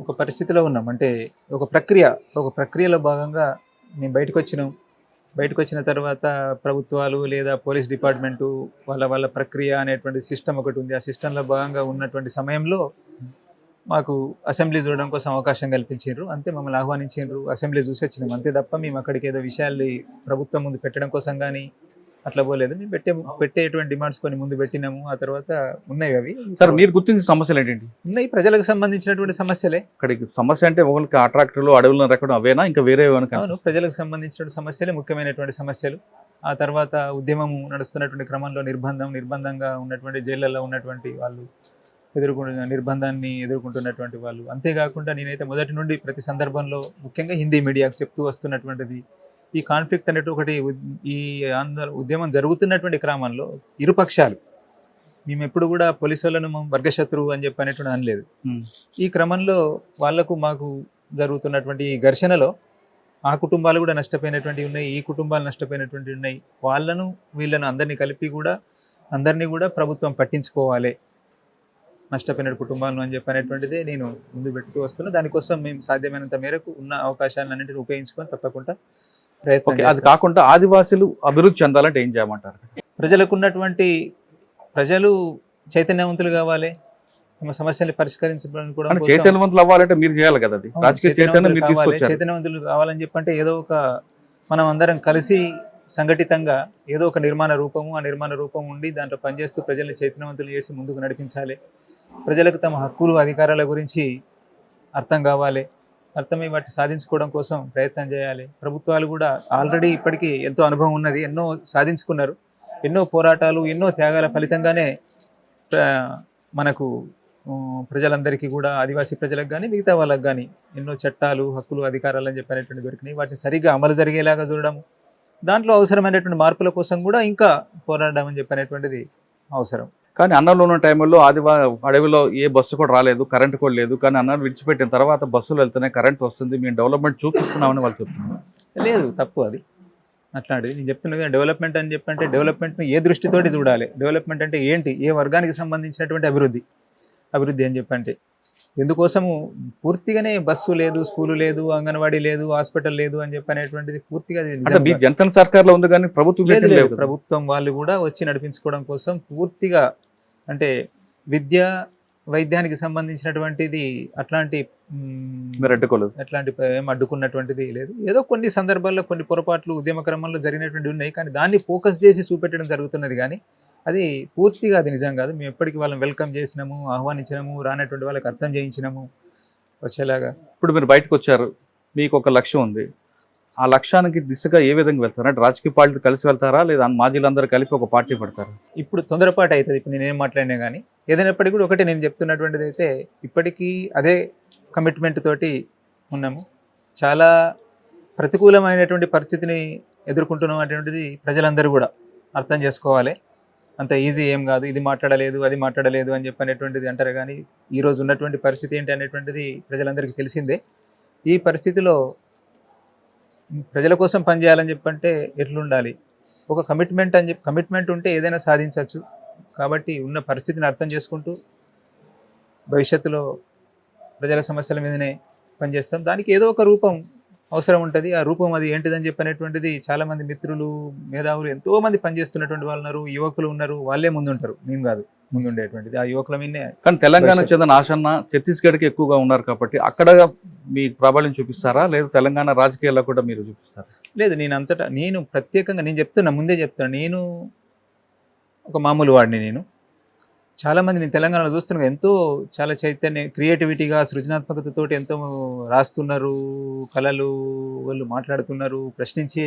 ఒక పరిస్థితిలో ఉన్నాం. అంటే ఒక ప్రక్రియలో భాగంగా మేము బయటకు వచ్చిన తర్వాత ప్రభుత్వాలు లేదా పోలీస్ డిపార్ట్మెంటు వాళ్ళ ప్రక్రియ అనేటువంటి సిస్టమ్ ఒకటి ఉంది. ఆ సిస్టంలో భాగంగా ఉన్నటువంటి సమయంలో మాకు అసెంబ్లీ చూడడం కోసం అవకాశం కల్పించారు. అంతే, మమ్మల్ని ఆహ్వానించారు, అసెంబ్లీ చూసి వచ్చినాం అంతే తప్ప మేము అక్కడికి ఏదో విషయాలు ప్రభుత్వం ముందు పెట్టడం కోసం కానీ అట్లా పోలేదు. మేము పెట్టేటువంటి డిమాండ్స్ కొన్ని ముందు పెట్టినాము, ఆ తర్వాత ఉన్నాయి అవి. సార్, మీరు గుర్తించిన సమస్యలు ఏంటండి? ఉన్నాయి, ప్రజలకు సంబంధించినటువంటి సమస్యలే. అక్కడికి సమస్య అంటే ఒకరికి అట్రాక్టర్లు, అడవులను రెక్కడం అవేనా, ఇంకా వేరే? అవును, ప్రజలకు సంబంధించిన సమస్యలే ముఖ్యమైనటువంటి సమస్యలు. ఆ తర్వాత ఉద్యమం నడుస్తున్నటువంటి క్రమంలో నిర్బంధంగా ఉన్నటువంటి జైళ్ళల్లో ఉన్నటువంటి వాళ్ళు నిర్బంధాన్ని ఎదుర్కొంటున్నటువంటి వాళ్ళు. అంతేకాకుండా నేనైతే మొదటి నుండి ప్రతి సందర్భంలో ముఖ్యంగా హిందీ మీడియాకు చెప్తూ వస్తున్నటువంటిది, ఈ కాన్ఫ్లిక్ట్ అనేటి ఒకటి, ఈ ఉద్యమం జరుగుతున్నటువంటి క్రమంలో ఇరుపక్షాలు, మేము ఎప్పుడు కూడా పోలీసు వాళ్ళను వర్గశత్రువు అని చెప్పి అనేటువంటి అనలేదు. ఈ క్రమంలో వాళ్లకు మాకు జరుగుతున్నటువంటి ఈ ఘర్షణలో ఆ కుటుంబాలు కూడా నష్టపోయినటువంటి ఉన్నాయి, ఈ కుటుంబాలు నష్టపోయినటువంటి ఉన్నాయి. వీళ్ళను అందరినీ కలిపి కూడా అందరినీ కూడా ప్రభుత్వం పట్టించుకోవాలి, నష్టపోయిన కుటుంబాలను అని చెప్పనేటువంటిదే నేను ముందు పెట్టుతూ వస్తున్నా. దానికోసం మేము సాధ్యమైనంత మేరకు ఉన్న అవకాశాలన్నింటినీ ఉపయోగించుకొని తప్పకుండా ప్రయత్నం. అది కాకుండా ఆదివాసులు అభివృద్ధి చెందాలంటే ఏం చేయమంటారు? ప్రజలు చైతన్యవంతులు కావాలి, తమ సమస్యలు పరిష్కరించడానికి కూడా. చైతన్యవంతులు అవ్వాలంటే మీరు చేయాలి కదా, చైతన్యవంతులు కావాలని చెప్పంటే ఏదో ఒక మనం అందరం కలిసి సంఘటితంగా ఏదో ఒక నిర్మాణ రూపం ఉండి దాంట్లో పనిచేస్తూ ప్రజల్ని చైతన్యవంతులు చేసి ముందుకు నడిపించాలి. ప్రజలకు తమ హక్కులు, అధికారాల గురించి అర్థం కావాలి, అర్థమై వాటిని సాధించుకోవడం కోసం ప్రయత్నం చేయాలి. ప్రభుత్వాలు కూడా ఆల్రెడీ ఇప్పటికీ ఎంతో అనుభవం ఉన్నది, ఎన్నో సాధించుకున్నారు, ఎన్నో పోరాటాలు, ఎన్నో త్యాగాల ఫలితంగానే మనకు ప్రజలందరికీ కూడా, ఆదివాసీ ప్రజలకు కానీ మిగతా వాళ్ళకు కానీ ఎన్నో చట్టాలు, హక్కులు, అధికారాలు అని చెప్పినటువంటి దొరికినాయి. వాటిని సరిగ్గా అమలు జరిగేలాగా చూడడం, దాంట్లో అవసరమైనటువంటి మార్పుల కోసం కూడా ఇంకా పోరాడడం అని చెప్పినటువంటిది అవసరం. కానీ అన్నంలో ఉన్న టైంలో అడవిలో ఏ బస్సు కూడా రాలేదు, కరెంట్ కూడా లేదు. కానీ అన్నాన్ని విడిచిపెట్టిన తర్వాత బస్సులు వెళ్తేనే కరెంట్ వస్తుంది, మేము డెవలప్మెంట్ చూపిస్తున్నామని వాళ్ళు చెప్తున్నారు. లేదు, తప్పు అది. అట్లాంటిది నేను చెప్తున్నా కదా, డెవలప్మెంట్ అని చెప్పంటే డెవలప్మెంట్ని ఏ దృష్టితోటి చూడాలి, డెవలప్మెంట్ అంటే ఏంటి, ఏ వర్గానికి సంబంధించినటువంటి అభివృద్ధి అని చెప్పంటే ఎందుకోసము పూర్తిగానే బస్సు లేదు, స్కూలు లేదు, అంగన్వాడీ లేదు, హాస్పిటల్ లేదు అని చెప్పనేటువంటిది పూర్తిగా జనతా సర్కార్లో ఉంది. కానీ ప్రభుత్వం వాళ్ళు కూడా వచ్చి నడిపించుకోవడం కోసం పూర్తిగా, అంటే విద్య, వైద్యానికి సంబంధించినటువంటిది అట్లాంటి ఏం అడ్డుకున్నటువంటిది లేదు. ఏదో కొన్ని సందర్భాల్లో కొన్ని పొరపాట్లు ఉద్యమ క్రమంలో జరిగినటువంటి ఉన్నాయి, కానీ దాన్ని ఫోకస్ చేసి చూపెట్టడం జరుగుతున్నది. కానీ అది పూర్తిగా అది నిజం కాదు. మేము ఎప్పటికీ వాళ్ళని వెల్కమ్ చేసినాము, ఆహ్వానించినాము, రానటువంటి వాళ్ళకి అర్థం చేయించినాము వచ్చేలాగా. ఇప్పుడు మీరు బయటకు వచ్చారు, మీకు ఒక లక్ష్యం ఉంది, ఆ లక్ష్యానికి దిశగా ఏ విధంగా వెళ్తారా? అంటే రాజకీయ పార్టీలు కలిసి వెళ్తారా, లేదా మాజీలందరూ కలిపి ఒక పార్టీ పెడతారా? ఇప్పుడు తొందరపాటు అవుతుంది. ఇప్పుడు నేనేం మాట్లాడినా కానీ ఏదైనప్పటికీ కూడా ఒకటి నేను చెప్తున్నటువంటిది అయితే ఇప్పటికీ అదే కమిట్మెంట్ తోటి ఉన్నాము. చాలా ప్రతికూలమైనటువంటి పరిస్థితిని ఎదుర్కొంటున్నాం అనేటువంటిది ప్రజలందరూ కూడా అర్థం చేసుకోవాలి. అంత ఈజీ ఏం కాదు, ఇది మాట్లాడలేదు అది మాట్లాడలేదు అని చెప్పనేటువంటిది అంటారు. కానీ ఈరోజు ఉన్నటువంటి పరిస్థితి ఏంటి అనేటువంటిది ప్రజలందరికీ తెలిసిందే. ఈ పరిస్థితిలో ప్రజల కోసం పనిచేయాలని చెప్పంటే ఎట్లుండాలి, ఒక కమిట్మెంట్ ఉంటే ఏదైనా సాధించవచ్చు. కాబట్టి ఉన్న పరిస్థితిని అర్థం చేసుకుంటూ భవిష్యత్తులో ప్రజల సమస్యల మీదనే పనిచేస్తాం. దానికి ఏదో ఒక రూపం అవసరం ఉంటుంది. ఆ రూపం అది ఏంటిదని చెప్పనేటువంటిది చాలామంది మిత్రులు, మేధావులు ఎంతోమంది పనిచేస్తున్నటువంటి వాళ్ళు ఉన్నారు, యువకులు ఉన్నారు. వాళ్ళే ముందుంటారు, మేము కాదు ముందుండేటువంటిది. ఆ యువకుల మీదనే. కానీ తెలంగాణ చెందిన ఆశన్న ఛత్తీస్గఢ్కి ఎక్కువగా ఉన్నారు కాబట్టి అక్కడ మీ ప్రాబల్యం చూపిస్తారా, లేదా తెలంగాణ రాజకీయాల్లో కూడా మీరు చూపిస్తారా? లేదు, నేను ప్రత్యేకంగా ముందే చెప్తున్నా, నేను ఒక మామూలు వాడిని. నేను చాలామంది నేను తెలంగాణలో చూస్తున్నాను, చాలా చైతన్య, క్రియేటివిటీగా, సృజనాత్మకతతో ఎంతో రాస్తున్నారు, కళలు వాళ్ళు మాట్లాడుతున్నారు. ప్రశ్నించే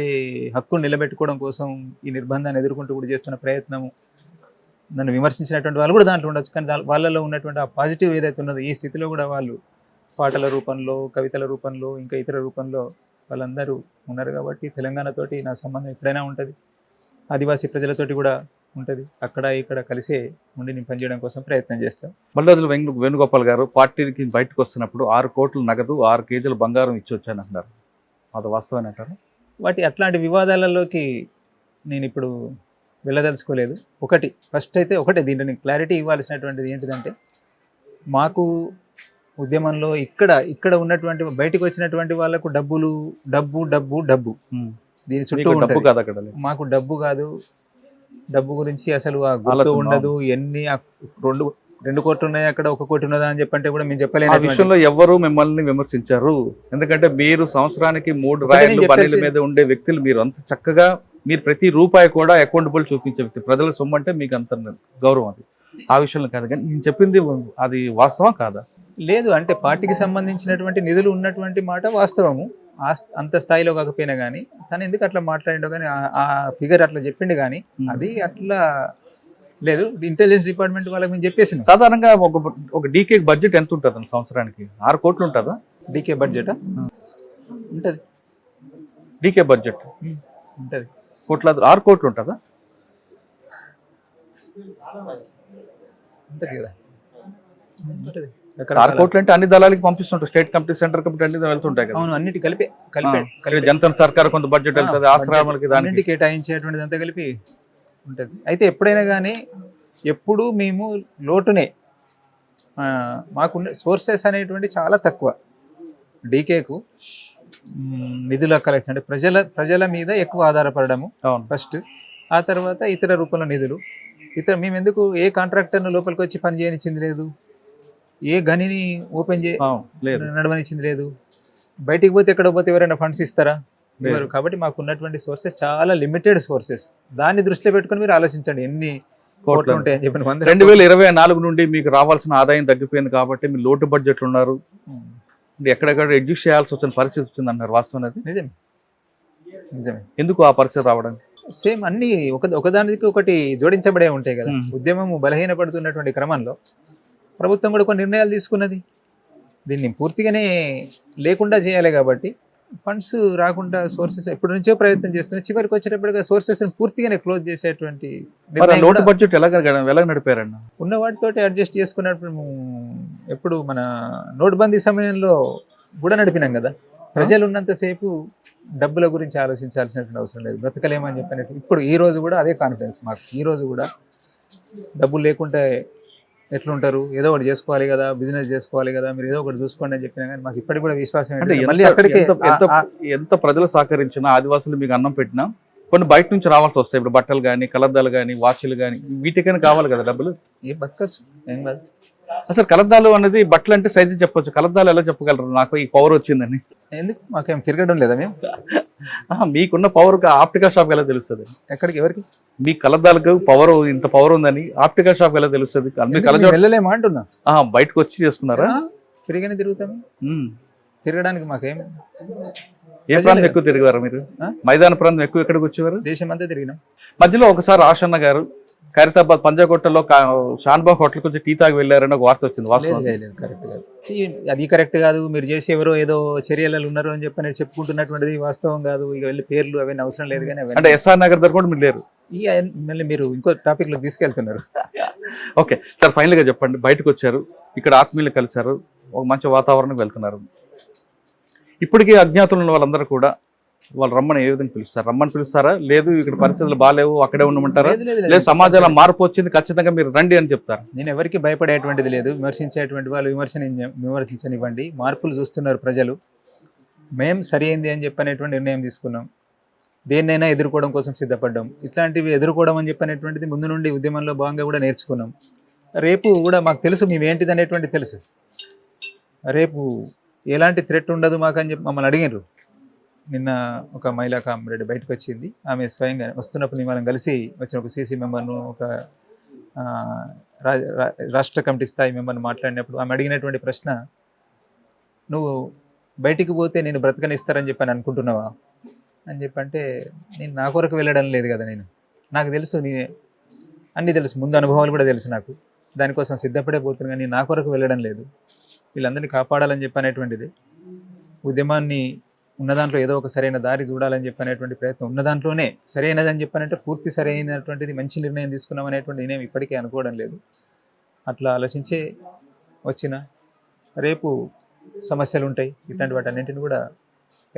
హక్కును నిలబెట్టుకోవడం కోసం ఈ నిర్బంధాన్ని ఎదుర్కొంటూ కూడా చేస్తున్న ప్రయత్నం. నన్ను విమర్శించినటువంటి వాళ్ళు కూడా దాంట్లో ఉండొచ్చు, కానీ వాళ్ళలో ఉన్నటువంటి ఆ పాజిటివ్ ఏదైతే ఉన్నదో ఈ స్థితిలో కూడా వాళ్ళు పాటల రూపంలో, కవితల రూపంలో, ఇంకా ఇతర రూపంలో వాళ్ళందరూ ఉన్నారు. కాబట్టి తెలంగాణతోటి నా సంబంధం ఎప్పుడైనా ఉంటుంది, ఆదివాసీ ప్రజలతోటి కూడా ఉంటుంది. అక్కడ ఇక్కడ కలిసే ఉండి నేను పనిచేయడం కోసం ప్రయత్నం చేస్తాను. మల్లాదుల వేణుగోపాల్ గారు పార్టీకి బయటకు వస్తున్నప్పుడు 6 కోట్లు నగదు 6 కేజీల బంగారం ఇచ్చి వచ్చాను అంటున్నారు. అది వాస్తవం అంటారు? అట్లాంటి వివాదాలలోకి నేను ఇప్పుడు వెళ్ళదలుచుకోలేదు. ఒకటే దీంట్లో క్లారిటీ ఇవ్వాల్సినటువంటిది ఏంటిదంటే, మాకు ఉద్యమంలో ఇక్కడ ఉన్నటువంటి బయటకు వచ్చినటువంటి వాళ్ళకు డబ్బు దీని చుట్టూ డబ్బు కాదు. అక్కడ మాకు డబ్బు కాదు, డబ్బు గురించి అసలు ఆ గుర్తు ఉండదు. ఎన్ని 2 కోట్లు ఉన్నాయి, అక్కడ 1 కోటి ఉన్నదా అని చెప్పంటే కూడా మేము చెప్పలేము. ఆ విషయంలో ఎవరు మిమ్మల్ని విమర్శించారు? ఎందుకంటే మీరు సంవత్సరానికి 3 రాయలు పన్నెల మీద ఉండే వ్యక్తులు. మీరు అంత చక్కగా మీరు ప్రతి రూపాయి కూడా అకౌంటబుల్ చూపించే వ్యక్తి. ప్రజల సొమ్ము అంటే మీకు అంత గౌరవం. అది ఆ విషయంలో కాదు. కానీ నేను చెప్పింది అది వాస్తవం కాదా? లేదు, అంటే పార్టీకి సంబంధించినటువంటి నిధులు ఉన్నటువంటి మాట వాస్తవము. అంత స్థాయిలో కాకపోయినా కానీ తను ఎందుకు అట్లా మాట్లాడిండో కానీ ఆ ఫిగర్ అట్లా చెప్పిండు. కానీ అది అట్లా లేదు. ఇంటెలిజెన్స్ డిపార్ట్మెంట్ వాళ్ళకి మేము చెప్పేసిన. సాధారణంగా ఒక డీకే బడ్జెట్ ఎంత ఉంటుంది సంవత్సరానికి? 6 కోట్లు ఉంటుందా? డీకే బడ్జెట్ ఉంటుంది. డీకే బడ్జెట్ ఉంటుంది. 6 కోట్లు ఉంటుందా? ఉంటుంది కదా, ఉంటుంది. 6 కోట్లు అంటే అన్ని దళాలకి పంపిస్తుంటారు. స్టేట్ కమిటీ, సెంట్రల్ కమిటీ అన్ని వెళ్తుంటాయి కదా. అవును, అన్నిటి కలిపి జనతా సర్కార్ కొంత బడ్జెట్ వెళ్తుంది, ఆశ్రమాలకి అన్నింటి కేటాయించేటువంటిది అంతా కలిపి ఉంటుంది. అయితే ఎప్పుడైనా కానీ ఎప్పుడు మేము లోటునే, మాకున్న సోర్సెస్ అనేటువంటి చాలా తక్కువ. డీకేకు నిధుల కలెక్షన్ అంటే ప్రజల మీద ఎక్కువ ఆధారపడము ఫస్ట్. ఆ తర్వాత ఇతర రూపంలో నిధులు. మేము ఎందుకు ఏ కాంట్రాక్టర్ను లోపలికి వచ్చి పని చేయనిచ్చింది లేదు, ఏ గనిని ఓపెన్ నడవనిచ్చింది లేదు. బయటికి పోతే ఎక్కడ పోతే ఎవరైనా ఫండ్స్ ఇస్తారా? ఇవ్వరు. కాబట్టి మాకు ఉన్నటువంటి సోర్సెస్ చాలా లిమిటెడ్ సోర్సెస్. దాన్ని దృష్టిలో పెట్టుకుని మీరు ఆలోచించండి ఎన్ని కోట్లు ఉంటాయని చెప్పిన. 2024 నుండి మీకు రావాల్సిన ఆదాయం తగ్గిపోయింది కాబట్టి మీరు లోటు బడ్జెట్లు ఉన్నారు. ఎక్కడెక్కడ అడ్జస్ట్ చేయాల్సి వచ్చిన పరిస్థితి వచ్చింది అన్నారు. వాస్తవం అది నిజమే. ఎందుకు ఆ పరిస్థితి రావడానికి? సేమ్ అన్ని ఒకదానికి ఒకటి జోడించబడే ఉంటాయి కదా. ఉద్యమము బలహీనపడుతున్నటువంటి క్రమంలో ప్రభుత్వం కూడా కొన్ని నిర్ణయాలు తీసుకున్నది. దీన్ని పూర్తిగానే లేకుండా చేయాలి. కాబట్టి ఫండ్స్ రాకుండా సోర్సెస్ ఎప్పటి నుంచో ప్రయత్నం చేస్తున్నాయి. చివరికి వచ్చేటప్పటిగా సోర్సెస్ పూర్తిగానే క్లోజ్ చేసేటువంటి లోటు బడ్జెట్ ఎలా నడిపారన్న? ఉన్న వాటితోటి అడ్జస్ట్ చేసుకున్నప్పుడు ఎప్పుడు మన నోట్బందీ సమయంలో కూడా నడిపినాం కదా. ప్రజలు ఉన్నంతసేపు డబ్బుల గురించి ఆలోచించాల్సినటువంటి అవసరం లేదు, బ్రతకలేమని చెప్పినట్టు. ఇప్పుడు ఈ రోజు కూడా అదే కాన్ఫిడెన్స్ మాకు. ఈ రోజు కూడా డబ్బులు లేకుంటే ఎట్లుంటారు, ఏదో ఒకటి చేసుకోవాలి కదా, బిజినెస్ చేసుకోవాలి కదా, మీరు ఏదో ఒకటి చూసుకోండి అని చెప్పినా కానీ మాకు ఇప్పటికి కూడా విశ్వాసం ఎంత ప్రజలు సహకరించినా, ఆదివాసులు మీకు అన్నం పెట్టినా కొన్ని బయట నుంచి రావాల్సి వస్తాయి. ఇప్పుడు బట్టలు కానీ, కలద్దాలు కానీ, వాచ్లు కానీ, వీటికైనా కావాలి కదా డబ్బులు. ఏం బతకచ్చు, ఏం కాదు. అసలు కలద్దాలు అనేది బట్టలు అంటే సైజు చెప్పొచ్చు, కలద్దాలు ఎలా చెప్పగలరు నాకు ఈ పవర్ వచ్చిందని? ఎందుకు మాకేం తిరగడం లేదా? మేము మీకున్న పవర్ ఆప్టికల్ షాప్ ఎలా తెలుస్తుంది? ఎక్కడికి, ఎవరికి? మీ కలద్దాలకు పవర్, ఇంత పవర్ ఉందని ఆప్టికల్ షాప్ ఎలా తెలుస్తుంది? వెళ్ళలేమా అంటున్నా. బయటకు వచ్చి చేసుకున్నారా? తిరిగానే తిరుగుతాము. తిరగడానికి మాకేం ఏ ప్రాంతం ఎక్కువ తిరిగారు మీరు? మైదాన ప్రాంతం ఎక్కువ ఎక్కడికి వచ్చేవారు? దేశం అంతా తిరిగినాం. మధ్యలో ఒకసారి ఆషన్న గారు ఖైరతాబాద్ పంజాగుట్టలో షాన్బాగ్ హోటల్ కొంచెం టీ తాగి వెళ్ళారని ఒక వార్త వచ్చింది. వాస్తవం? కరెక్ట్ కాదు, అది కరెక్ట్ కాదు. మీరు చేసి ఎవరో ఏదో చర్యలు ఉన్నారు అని చెప్పి చెప్పుకుంటున్నటువంటిది వాస్తవం కాదు. ఇక వెళ్ళి పేర్లు అవన్నీ అవసరం లేదు. కానీ అంటే ఎస్ఆర్ నగర్ దగ్గర కూడా మీరు లేరు. మళ్ళీ మీరు ఇంకో టాపిక్ లో తీసుకెళ్తున్నారు. ఓకే సార్, ఫైనల్ గా చెప్పండి. బయటకు వచ్చారు, ఇక్కడ ఆత్మీయులు కలిశారు, ఒక మంచి వాతావరణం వెళ్తున్నారు. ఇప్పటికీ అజ్ఞాతులు ఉన్న వాళ్ళందరూ కూడా వాళ్ళు రమ్మని ఏ విధంగా పిలుస్తారు? రమ్మని పిలుస్తారా, లేదు ఇక్కడ పరిస్థితులు బాగాలేవు అక్కడే ఉండమంటారా, లేదు సమాజంలో మార్పు వచ్చింది ఖచ్చితంగా మీరు రండి అని చెప్తారు? నేను ఎవరికి భయపడేటువంటిది లేదు. విమర్శించేటువంటి వాళ్ళు విమర్శించనివ్వండి. మార్పులు చూస్తున్నారు ప్రజలు. మేము సరి అయింది అని చెప్పనేటువంటి నిర్ణయం తీసుకున్నాం. దేన్నైనా ఎదుర్కోవడం కోసం సిద్ధపడ్డాం. ఇట్లాంటివి ఎదుర్కోవడం అని చెప్పనేటువంటిది ముందు నుండి ఉద్యమంలో భాగంగా కూడా నేర్చుకున్నాం. రేపు కూడా మాకు తెలుసు మేమేంటిది అనేటువంటి తెలుసు. రేపు ఎలాంటి థ్రెట్ ఉండదు మాకు అని చెప్పి మమ్మల్ని అడిగినారు. నిన్న ఒక మహిళా కామ్రేడ్ బయటకు వచ్చింది. ఆమె స్వయంగా వస్తున్నప్పుడు మనం కలిసి వచ్చిన ఒక సీసీ మెంబర్ను, ఒక రాష్ట్ర కమిటీ స్థాయి మెంబర్ను మాట్లాడినప్పుడు ఆమె అడిగినటువంటి ప్రశ్న, నువ్వు బయటికి పోతే నేను బ్రతకనిస్తారని చెప్పి అనుకుంటున్నావా అని చెప్పంటే, నేను నా కొరకు వెళ్ళడం లేదు కదా, నాకు తెలుసు, అన్నీ తెలుసు, ముందు అనుభవాలు కూడా తెలుసు నాకు, దానికోసం సిద్ధపడే పోతున్నాను. కానీ నా కొరకు వెళ్ళడం లేదు, వీళ్ళందరినీ కాపాడాలని చెప్పనేటువంటిది. ఉద్యమాన్ని ఉన్న దాంట్లో ఏదో ఒక సరైన దారి చూడాలని చెప్పనేటువంటి ప్రయత్నం, ఉన్న దాంట్లోనే సరైనదని చెప్పానంటే పూర్తి సరైనటువంటిది మంచి నిర్ణయం తీసుకున్నాం అనేటువంటి నేను ఇప్పటికీ అనుకోవడం లేదు. అట్లా ఆలోచించే వచ్చిన రేపు సమస్యలు ఉంటాయి. ఇట్లాంటి వాటి అన్నింటిని కూడా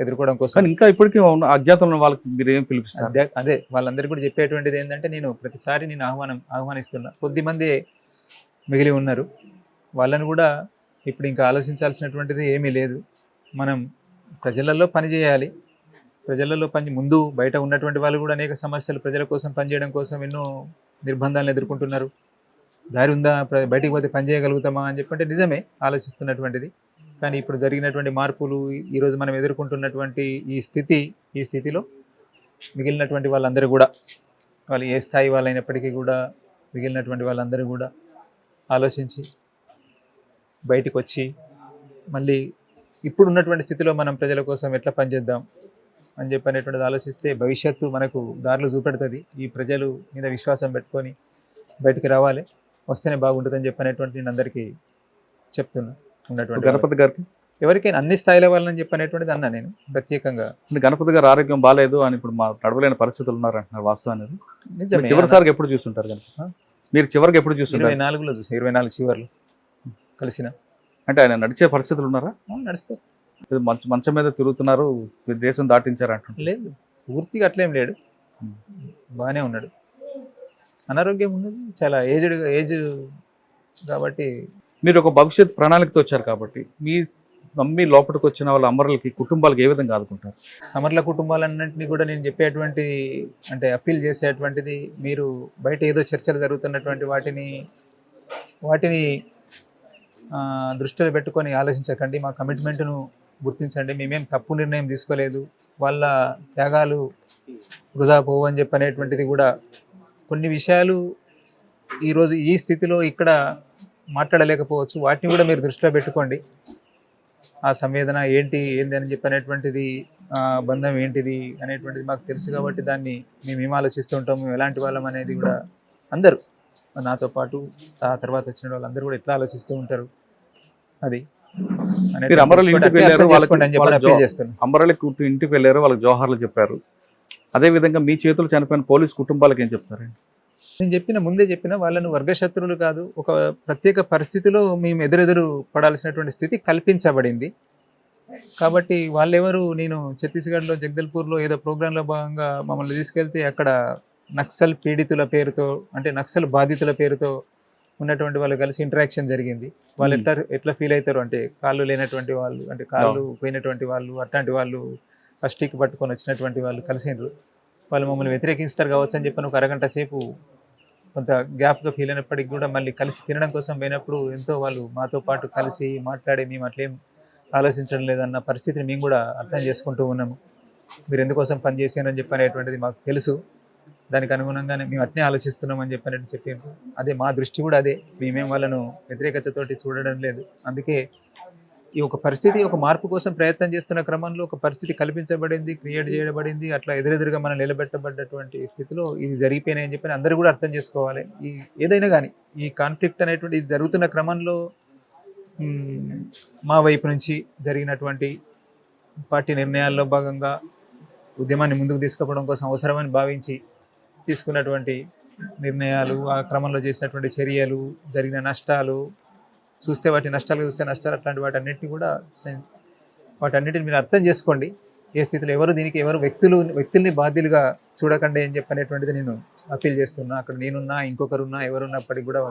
ఎదుర్కోవడం కోసం ఇంకా ఇప్పటికీ అజ్ఞాతంలో వాళ్ళకి మీరు ఏం పిలిపిస్తారు? అదే వాళ్ళందరికీ కూడా చెప్పేటువంటిది ఏంటంటే, నేను ప్రతిసారి నేను ఆహ్వానిస్తున్నా. కొద్దిమంది మిగిలి ఉన్నారు, వాళ్ళని కూడా ఇప్పుడు ఇంకా ఆలోచించాల్సినటువంటిది ఏమీ లేదు. మనం ప్రజలలో పనిచేయాలి. ప్రజలలో ముందు బయట ఉన్నటువంటి వాళ్ళు కూడా అనేక సమస్యలు ప్రజల కోసం పనిచేయడం కోసం ఎన్నో నిర్బంధాలను ఎదుర్కొంటున్నారు. దారి ఉందా, బయటికి పోతే పని చేయగలుగుతామా అని చెప్పంటే నిజమే ఆలోచిస్తున్నటువంటిది. కానీ ఇప్పుడు జరిగినటువంటి మార్పులు, ఈరోజు మనం ఎదుర్కొంటున్నటువంటి ఈ స్థితిలో మిగిలినటువంటి వాళ్ళందరూ కూడా, వాళ్ళు ఏ స్థాయి వాళ్ళైనప్పటికీ కూడా మిగిలినటువంటి వాళ్ళందరూ కూడా ఆలోచించి బయటికి వచ్చి మళ్ళీ ఇప్పుడు ఉన్నటువంటి స్థితిలో మనం ప్రజల కోసం ఎట్లా పనిచేద్దాం అని చెప్పనేటువంటిది ఆలోచిస్తే భవిష్యత్తు మనకు దారులు చూపెడుతుంది. ఈ ప్రజలు మీద విశ్వాసం పెట్టుకొని బయటికి రావాలి, వస్తేనే బాగుంటుందని చెప్పనేటువంటి నేను అందరికీ చెప్తున్నా. ఉన్నటువంటి గణపతి గారికి ఎవరికైనా అన్ని స్థాయిల వాళ్ళని చెప్పనేటువంటిది అన్నా నేను ప్రత్యేకంగా. గణపతి గారు ఆరోగ్యం బాగాలేదు అని ఇప్పుడు మా నడవలేని పరిస్థితులు ఉన్నారంటున్నారు, వాస్తవాన్ని నిజమే. చివరిసారికి ఎప్పుడు చూస్తుంటారు గణపతి? మీరు చివరికి ఎప్పుడు చూస్తుంటారు? 24లో చూసి 24 చివర్లు కలిసిన. అంటే ఆయన నడిచే పరిస్థితులు ఉన్నారా? నడుస్తారు. మంచం మీద తిరుగుతున్నారు, దేశం దాటించారు అంటున్నారు. లేదు, పూర్తిగా అట్లేం లేడు, బాగానే ఉన్నాడు. అనారోగ్యం ఉన్నది, చాలా ఏజ్ కాబట్టి. మీరు ఒక భవిష్యత్ ప్రణాళికతో వచ్చారు కాబట్టి మీ నమ్మి లోపలికి వచ్చిన వాళ్ళ అమరులకి కుటుంబాలకు ఏ విధంగా ఆదుకుంటారు? అమరుల కుటుంబాలన్నింటినీ కూడా నేను చెప్పేటువంటి అంటే అప్పీల్ చేసేటువంటిది, మీరు బయట ఏదో చర్చలు జరుగుతున్నటువంటి వాటిని దృష్టిలో పెట్టుకొని ఆలోచించకండి. మా కమిట్మెంట్ను గుర్తించండి. మేమేం తప్పు నిర్ణయం తీసుకోలేదు. వాళ్ళ త్యాగాలు వృధా పోవు అని చెప్పనేటువంటిది కూడా కొన్ని విషయాలు ఈరోజు ఈ స్థితిలో ఇక్కడ మాట్లాడలేకపోవచ్చు. వాటిని కూడా మీరు దృష్టిలో పెట్టుకోండి. ఆ సంవేదన ఏంటి అని చెప్పనేటువంటిది, బంధం ఏంటిది అనేటువంటిది మాకు తెలుసు కాబట్టి దాన్ని మేము ఆలోచిస్తూ ఉంటాం. మేము ఎలాంటి వాళ్ళం అనేది కూడా అందరూ నాతో పాటు ఆ తర్వాత వచ్చిన వాళ్ళందరూ కూడా ఎట్లా ఆలోచిస్తూ ఉంటారు. అది అమరుల ఇంటికి వెళ్ళారు, వాళ్ళకి జోహార్లు చెప్పారు. అదే విధంగా మీ చేతులు చనిపోయిన పోలీస్ కుటుంబాలకు ఏం చెప్తారండి? నేను ముందే చెప్పిన వాళ్ళను వర్గశత్రువులు కాదు, ఒక ప్రత్యేక పరిస్థితిలో మేము ఎదురెదురు పడాల్సినటువంటి స్థితి కల్పించబడింది. కాబట్టి వాళ్ళెవరు, నేను ఛత్తీస్గఢ్లో జగదల్పూర్లో ఏదో ప్రోగ్రాంలో భాగంగా మమ్మల్ని తీసుకెళ్తే అక్కడ నక్సల్ పీడితుల పేరుతో, అంటే నక్సల్ బాధితుల పేరుతో ఉన్నటువంటి వాళ్ళు కలిసి ఇంటరాక్షన్ జరిగింది. వాళ్ళు ఎట్లా ఫీల్ అవుతారు అంటే, కాళ్ళు లేనటువంటి వాళ్ళు, అంటే కాళ్ళు పోయినటువంటి వాళ్ళు, అట్లాంటి వాళ్ళు ఫస్ట్కి పట్టుకొని వచ్చినటువంటి వాళ్ళు కలిసిండ్రు. వాళ్ళు మమ్మల్ని వ్యతిరేకిస్తారు కావచ్చు అని చెప్పి ఒక అరగంట సేపు కొంత గ్యాప్గా ఫీల్ అయినప్పటికీ కూడా మళ్ళీ కలిసి తినడం కోసం పోయినప్పుడు ఎంతో వాళ్ళు మాతో పాటు కలిసి మాట్లాడి, మేము అట్లేం ఆలోచించడం లేదన్న పరిస్థితిని మేము కూడా అర్థం చేసుకుంటూ ఉన్నాము. మీరు ఎందుకోసం పనిచేసానని చెప్పనేటువంటిది మాకు తెలుసు, దానికి అనుగుణంగానే మేము అట్నే ఆలోచిస్తున్నామని చెప్పారు. అదే మా దృష్టి కూడా అదే, మేమేం వాళ్ళను వ్యతిరేకతతోటి చూడడం లేదు. అందుకే ఈ ఒక పరిస్థితి ఒక మార్పు కోసం ప్రయత్నం చేస్తున్న క్రమంలో ఒక పరిస్థితి కల్పించబడింది, క్రియేట్ చేయబడింది, అట్లా ఎదురెదురుగా మనం నిలబెట్టబడ్డటువంటి స్థితిలో ఇది జరిగిపోయినాయి అని చెప్పి అందరూ కూడా అర్థం చేసుకోవాలి. ఈ ఏదైనా కానీ ఈ కాన్ఫ్లిక్ట్ అనేటువంటి ఇది జరుగుతున్న క్రమంలో మా వైపు నుంచి జరిగినటువంటి పార్టీ నిర్ణయాల్లో భాగంగా ఉద్యమాన్ని ముందుకు తీసుకుపోవడం కోసం అవసరమని భావించి తీసుకున్నటువంటి నిర్ణయాలు, ఆ క్రమంలో చేసినటువంటి చర్యలు, జరిగిన నష్టాలు చూస్తే వాటి నష్టాలు అట్లాంటి వాటన్నిటిని కూడా వాటన్నిటిని మీరు అర్థం చేసుకోండి. ఏ స్థితిలో ఎవరు వ్యక్తుల్ని బాధ్యులుగా చూడకండి అని చెప్పనేటువంటిది నేను అప్పీల్ చేస్తున్నా. అక్కడ నేనున్నా, ఇంకొకరున్నా, ఎవరున్నప్పటికీ కూడా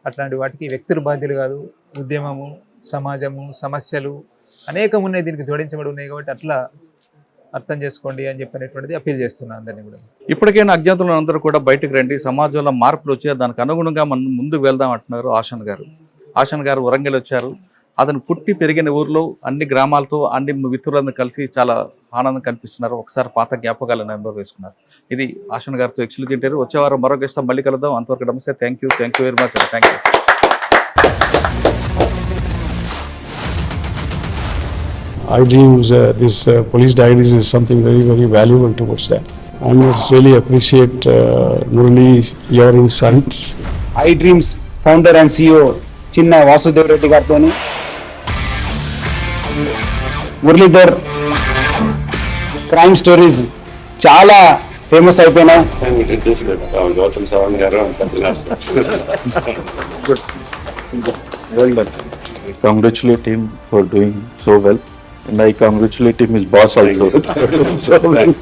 అట్లాంటి వాటికి వ్యక్తులు బాధ్యులు కాదు. ఉద్యమము, సమాజము, సమస్యలు అనేకం ఉన్నాయి, దీనికి జోడించబడి ఉన్నాయి. కాబట్టి అట్లా అర్థం చేసుకోండి అని చెప్పనేటువంటిది అప్పీల్ చేస్తున్నా అందరినీ కూడా. ఇప్పటికైనా అజ్ఞాతులు అందరూ కూడా బయటకు రండి, సమాజంలో మార్పులు వచ్చాయి, దానికి అనుగుణంగా మనం ముందుకు వెళ్దాం అంటున్నారు ఆషన్ గారు వరంగల్ వచ్చారు. అతను పుట్టి పెరిగిన ఊర్లో అన్ని గ్రామాలతో అన్ని మిత్రులందరూ కలిసి చాలా ఆనందం కనిపిస్తున్నారు. ఒకసారి పాత జ్ఞాపకాలను నెంబర్ వేసుకున్నారు. ఇది ఆషన్ గారితో ఎక్స్క్లూజివ్ ఇంటర్వ్యూ. వచ్చే వారం మరో గెస్ట్తో మళ్ళీ కలుద్దాం. అంతవరకు నమస్తే. Thank you very much. Thank you. I dreams, this police diaries is something very, very valuable towards that. I must really appreciate Murali, your insights. I dreams founder and CEO చిన్న వాసుదేవ్ రెడ్డి గారితో Muralidhar crime stories చాలా famous అయిపోయినాయి. Gautam Savan garu and something else. Well done. I congratulate him for doing so well, and I congratulate him his boss also. So well.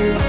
Thank you.